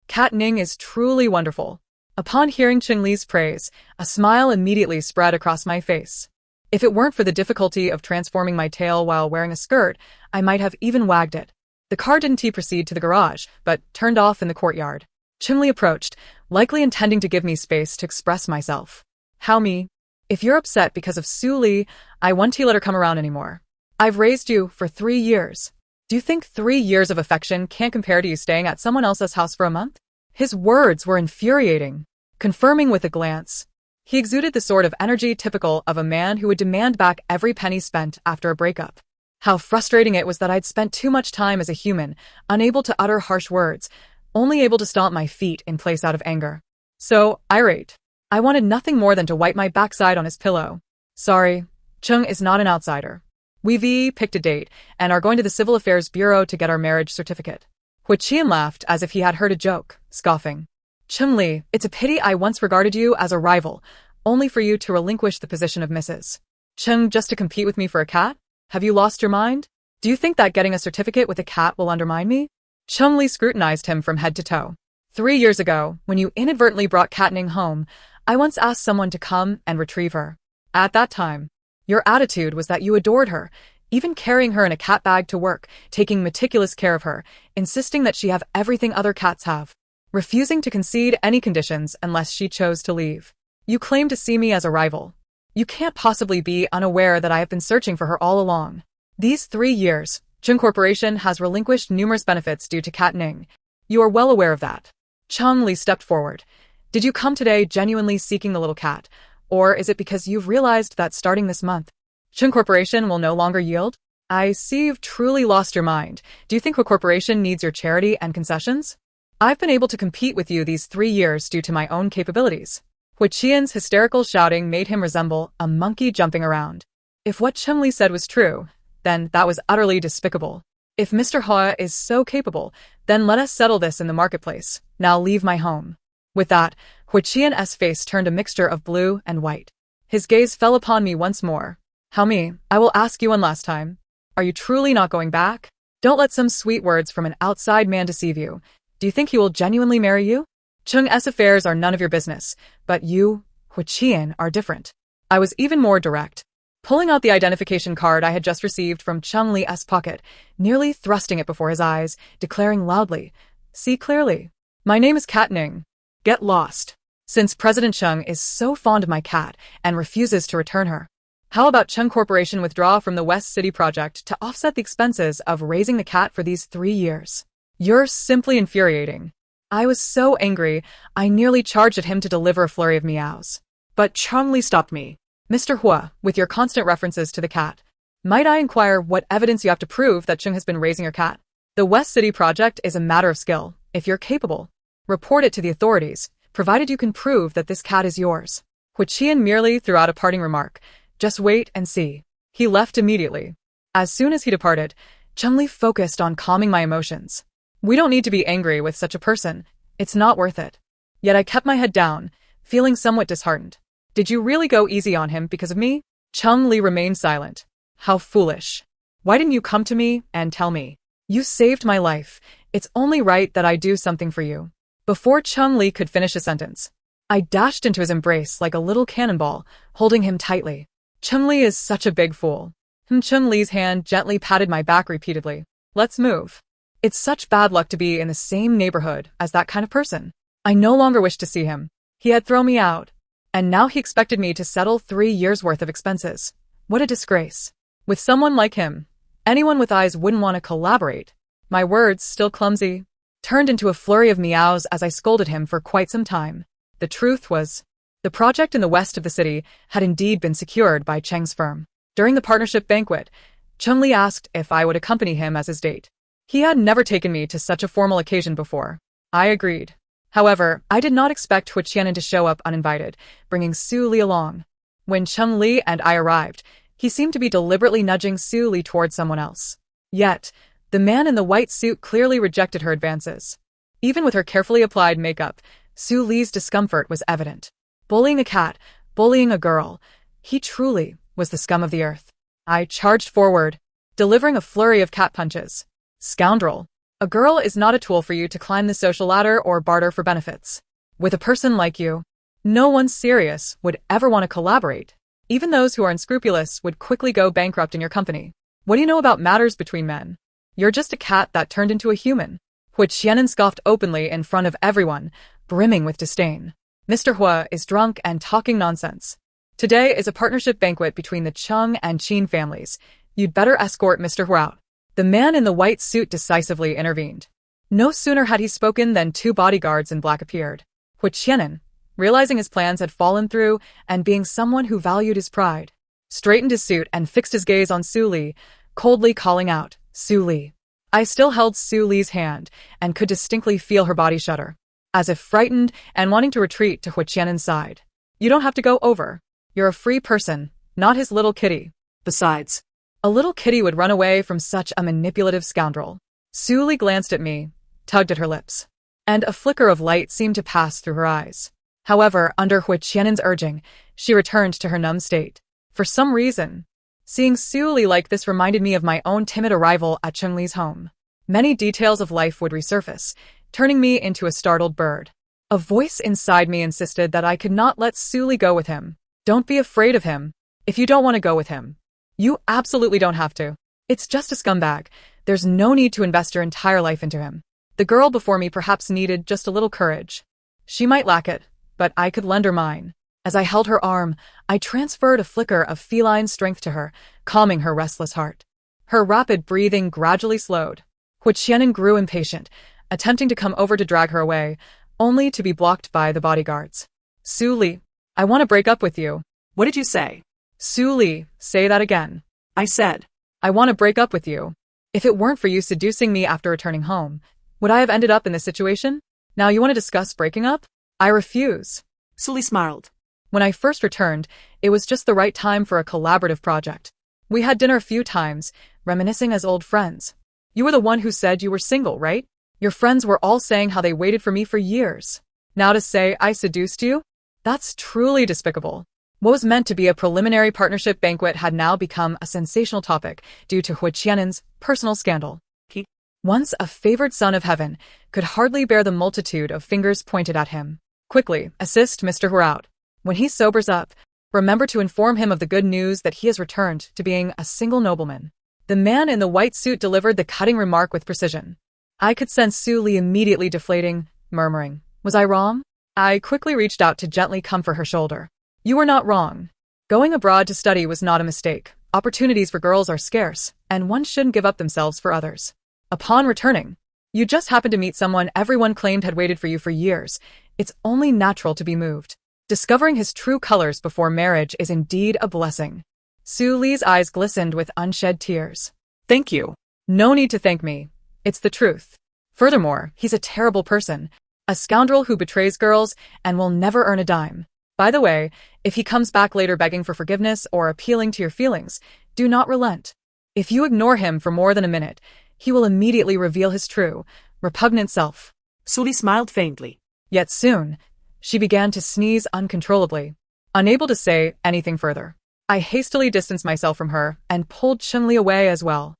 Cat Ning is truly wonderful. Upon hearing Cheng Li's praise, a smile immediately spread across my face. If it weren't for the difficulty of transforming my tail while wearing a skirt, I might have even wagged it. The car didn't proceed to the garage, but turned off in the courtyard. Cheng Li approached, likely intending to give me space to express myself. How me? If you're upset because of Su Li, I won't let her come around anymore. I've raised you for 3 years. Do you think 3 years of affection can't compare to you staying at someone else's house for a month? His words were infuriating, confirming with a glance. He exuded the sort of energy typical of a man who would demand back every penny spent after a breakup. How frustrating it was that I'd spent too much time as a human, unable to utter harsh words, only able to stomp my feet in place out of anger. So, irate. I wanted nothing more than to wipe my backside on his pillow. Sorry, Cheng is not an outsider. We've picked a date and are going to the Civil Affairs Bureau to get our marriage certificate. Hui Qian laughed as if he had heard a joke, scoffing. Cheng Li, it's a pity I once regarded you as a rival, only for you to relinquish the position of Mrs. Cheng just to compete with me for a cat? Have you lost your mind? Do you think that getting a certificate with a cat will undermine me? Cheng Li scrutinized him from head to toe. 3 years ago, when you inadvertently brought Cat Ning home, I once asked someone to come and retrieve her. At that time, your attitude was that you adored her, even carrying her in a cat bag to work, taking meticulous care of her, insisting that she have everything other cats have, refusing to concede any conditions unless she chose to leave. You claim to see me as a rival. You can't possibly be unaware that I have been searching for her all along. These 3 years, Cheng Corporation has relinquished numerous benefits due to Cat Ning. You are well aware of that. Cheng Li stepped forward. Did you come today genuinely seeking the little cat, or is it because you've realized that starting this month, Cheng Corporation will no longer yield? I see you've truly lost your mind. Do you think Hui Corporation needs your charity and concessions? I've been able to compete with you these 3 years due to my own capabilities. Hui Qian's hysterical shouting made him resemble a monkey jumping around. If what Cheng Li said was true, then that was utterly despicable. If Mr. Hua is so capable, then let us settle this in the marketplace. Now leave my home. With that, Hui Qian's face turned a mixture of blue and white. His gaze fell upon me once more. How me? I will ask you one last time. Are you truly not going back? Don't let some sweet words from an outside man deceive you. Do you think he will genuinely marry you? Cheng's affairs are none of your business, but you, Hui Qian, are different. I was even more direct. Pulling out the identification card I had just received from Cheng Li's pocket, nearly thrusting it before his eyes, declaring loudly, "See clearly. My name is Cat Ning. Get lost. Since President Cheng is so fond of my cat and refuses to return her, how about Cheng Corporation withdraw from the West City project to offset the expenses of raising the cat for these 3 years? You're simply infuriating." I was so angry, I nearly charged at him to deliver a flurry of meows. But Cheng Li stopped me. Mr. Hua, with your constant references to the cat, might I inquire what evidence you have to prove that Cheng has been raising your cat? The West City project is a matter of skill. If you're capable, report it to the authorities, provided you can prove that this cat is yours. Hui Qian merely threw out a parting remark. Just wait and see. He left immediately. As soon as he departed, Cheng Li focused on calming my emotions. We don't need to be angry with such a person. It's not worth it. Yet I kept my head down, feeling somewhat disheartened. Did you really go easy on him because of me? Cheng Li remained silent. How foolish. Why didn't you come to me and tell me? You saved my life. It's only right that I do something for you. Before Cheng Li could finish a sentence, I dashed into his embrace like a little cannonball, holding him tightly. Cheng Li is such a big fool. Cheng Li's hand gently patted my back repeatedly. Let's move. It's such bad luck to be in the same neighborhood as that kind of person. I no longer wished to see him. He had thrown me out. And now he expected me to settle 3 years' worth of expenses. What a disgrace. With someone like him, anyone with eyes wouldn't want to collaborate. My words, still clumsy, turned into a flurry of meows as I scolded him for quite some time. The truth was, the project in the west of the city had indeed been secured by Cheng's firm. During the partnership banquet, Cheng Li asked if I would accompany him as his date. He had never taken me to such a formal occasion before. I agreed. However, I did not expect Hui Qian to show up uninvited, bringing Su Li along. When Cheng Li and I arrived, he seemed to be deliberately nudging Su Li towards someone else. Yet, The man in the white suit clearly rejected her advances. Even with her carefully applied makeup, Su Li's discomfort was evident. Bullying a cat, bullying a girl. He truly was the scum of the earth. I charged forward, delivering a flurry of cat punches. Scoundrel. A girl is not a tool for you to climb the social ladder or barter for benefits. With a person like you, no one serious would ever want to collaborate. Even those who are unscrupulous would quickly go bankrupt in your company. What do you know about matters between men? You're just a cat that turned into a human. Hui Qianan scoffed openly in front of everyone, brimming with disdain. Mr. Hua is drunk and talking nonsense. Today is a partnership banquet between the Chung and Qin families. You'd better escort Mr. Hua out. The man in the white suit decisively intervened. No sooner had he spoken than two bodyguards in black appeared. Hui Qianan, realizing his plans had fallen through and being someone who valued his pride, straightened his suit and fixed his gaze on Su Li, coldly calling out, Su Li. I still held Su Li's hand and could distinctly feel her body shudder, as if frightened and wanting to retreat to Hui Qianan's side. You don't have to go over. You're a free person, not his little kitty. Besides, a little kitty would run away from such a manipulative scoundrel. Su Li glanced at me, tugged at her lips, and a flicker of light seemed to pass through her eyes. However, under Hui Qianan's urging, she returned to her numb state. For some reason, seeing Su Li like this reminded me of my own timid arrival at Cheng Li's home. Many details of life would resurface, turning me into a startled bird. A voice inside me insisted that I could not let Su Li go with him. Don't be afraid of him. If you don't want to go with him, you absolutely don't have to. It's just a scumbag. There's no need to invest your entire life into him. The girl before me perhaps needed just a little courage. She might lack it, but I could lend her mine. As I held her arm, I transferred a flicker of feline strength to her, calming her restless heart. Her rapid breathing gradually slowed. Hui Qianan grew impatient, attempting to come over to drag her away, only to be blocked by the bodyguards. Su Li, I want to break up with you. what did you say? Su Li, say that again. I said, I want to break up with you. If it weren't for you seducing me after returning home, would I have ended up in this situation? Now you want to discuss breaking up? I refuse. Su Li smiled. When I first returned, it was just the right time for a collaborative project. We had dinner a few times, reminiscing as old friends. You were the one who said you were single, right? Your friends were all saying how they waited for me for years. Now to say I seduced you? That's truly despicable. What was meant to be a preliminary partnership banquet had now become a sensational topic due to Hui Qianan's personal scandal. He, Once a favored son of heaven, could hardly bear the multitude of fingers pointed at him. Quickly, assist Mr. Hua out. When he sobers up, remember to inform him of the good news that he has returned to being a single nobleman. The man in the white suit delivered the cutting remark with precision. I could sense Su Li immediately deflating, murmuring, was I wrong? I quickly reached out to gently comfort her shoulder. You were not wrong. Going abroad to study was not a mistake. Opportunities for girls are scarce, and one shouldn't give up themselves for others. Upon returning, you just happened to meet someone everyone claimed had waited for you for years. It's only natural to be moved. Discovering his true colors before marriage is indeed a blessing. Su Li's eyes glistened with unshed tears. thank you. No need to thank me. It's the truth. Furthermore, he's a terrible person, a scoundrel who betrays girls and will never earn a dime. By the way, if he comes back later begging for forgiveness or appealing to your feelings, do not relent. If you ignore him for more than a minute, he will immediately reveal his true, repugnant self. Su Li smiled faintly. Yet soon, she began to sneeze uncontrollably. Unable to say anything further, I hastily distanced myself from her and pulled Cheng Li away as well.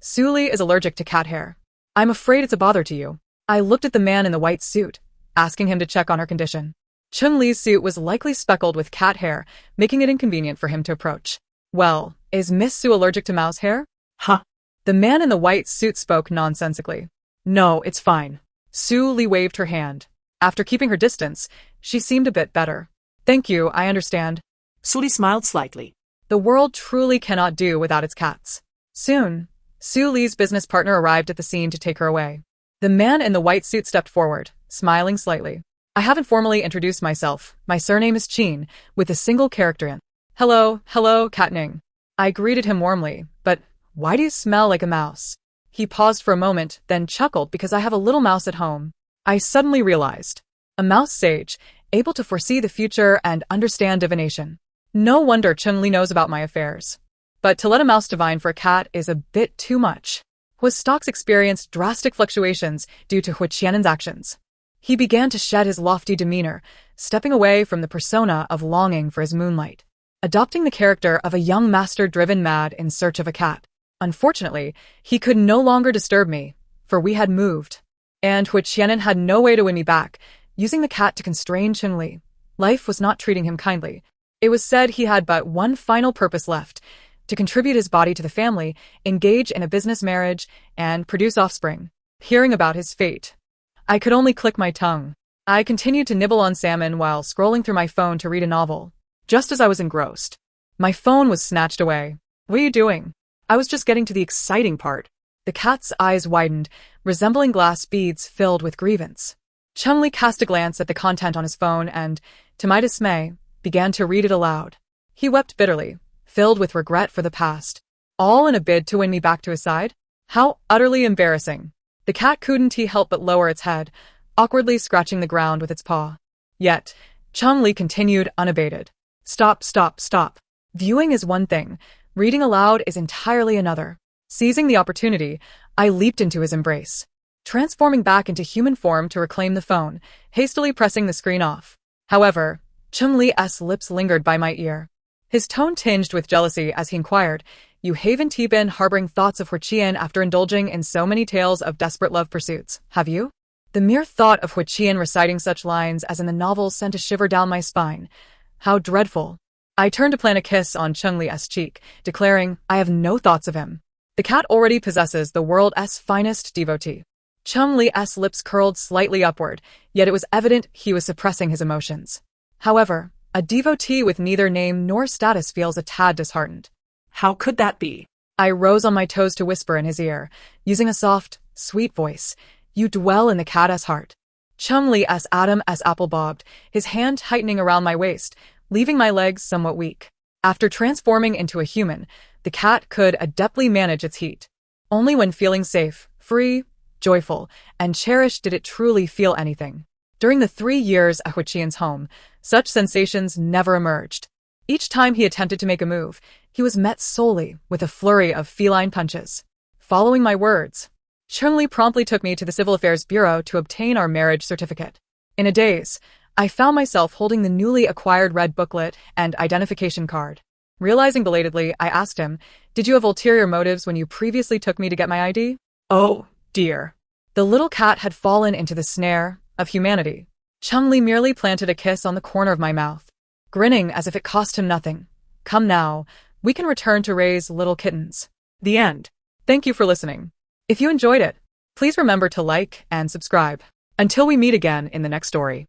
Su Li is allergic to cat hair. I'm afraid it's a bother to you. I looked at the man in the white suit, asking him to check on her condition. Cheng Li's suit was likely speckled with cat hair, making it inconvenient for him to approach. Well, is Miss Su allergic to mouse hair? Huh. The man in the white suit spoke nonsensically. No, it's fine. Su Li waved her hand. After keeping her distance, she seemed a bit better. Thank you, I understand. Su Li smiled slightly. The world truly cannot do without its cats. Soon, Su Li's business partner arrived at the scene to take her away. The man in the white suit stepped forward, smiling slightly. I haven't formally introduced myself. My surname is Qin, with a single character in. Hello, Cat Ning. I greeted him warmly, but why do you smell like a mouse? He paused for a moment, then chuckled because I have a little mouse at home. I suddenly realized. A mouse sage, able to foresee the future and understand divination. No wonder Cheng Li knows about my affairs. But to let a mouse divine for a cat is a bit too much. was stocks experienced drastic fluctuations due to Huiqianen's actions. He began to shed his lofty demeanor, stepping away from the persona of longing for his moonlight, adopting the character of a young master driven mad in search of a cat. Unfortunately, he could no longer disturb me, for we had moved, and Huiqianen had no way to win me back, using the cat to constrain Chengli. Life was not treating him kindly. It was said he had but one final purpose left: to contribute his body to the family, engage in a business marriage, and produce offspring. Hearing about his fate, I could only click my tongue. I continued to nibble on salmon while scrolling through my phone to read a novel. Just as I was engrossed, my phone was snatched away. "What are you doing?" I was just getting to the exciting part. The cat's eyes widened, resembling glass beads filled with grievance. Chengli cast a glance at the content on his phone and, to my dismay, began to read it aloud. He wept bitterly, filled with regret for the past, all in a bid to win me back to his side. How utterly embarrassing. The cat couldn't help but lower its head, awkwardly scratching the ground with its paw. Yet, Chengli continued unabated. Stop, stop, stop. Viewing is one thing, reading aloud is entirely another. Seizing the opportunity, I leaped into his embrace, transforming back into human form to reclaim the phone, hastily pressing the screen off. However, Cheng-Li's lips lingered by my ear. His tone tinged with jealousy as he inquired, "You haven't been harboring thoughts of Huiqian after indulging in so many tales of desperate love pursuits, have you?" The mere thought of Huiqian reciting such lines as in the novel sent a shiver down my spine. How dreadful. I turned to plant a kiss on Cheng-Li's cheek, declaring, "I have no thoughts of him. The cat already possesses the world's finest devotee." Cheng-Li's lips curled slightly upward, yet it was evident he was suppressing his emotions. However, a devotee with neither name nor status feels a tad disheartened. How could that be? I rose on my toes to whisper in his ear, using a soft, sweet voice. "You dwell in the cat's heart." Cheng-Li's Adam's apple bobbed, his hand tightening around my waist, leaving my legs somewhat weak. After transforming into a human, the cat could adeptly manage its heat. Only when feeling safe, free, joyful, and cherished did it truly feel anything. During the 3 years at Huiqian's home, such sensations never emerged. Each time he attempted to make a move, he was met solely with a flurry of feline punches. Following my words, Cheng-Li promptly took me to the Civil Affairs Bureau to obtain our marriage certificate. In a daze, I found myself holding the newly acquired red booklet and identification card. Realizing belatedly, I asked him, "Did you have ulterior motives when you previously took me to get my ID?" Oh, dear. The little cat had fallen into the snare of humanity. Cheng-Li merely planted a kiss on the corner of my mouth, grinning as if it cost him nothing. "Come now, we can return to raise little kittens." The end. Thank you for listening. If you enjoyed it, please remember to like and subscribe. Until we meet again in the next story.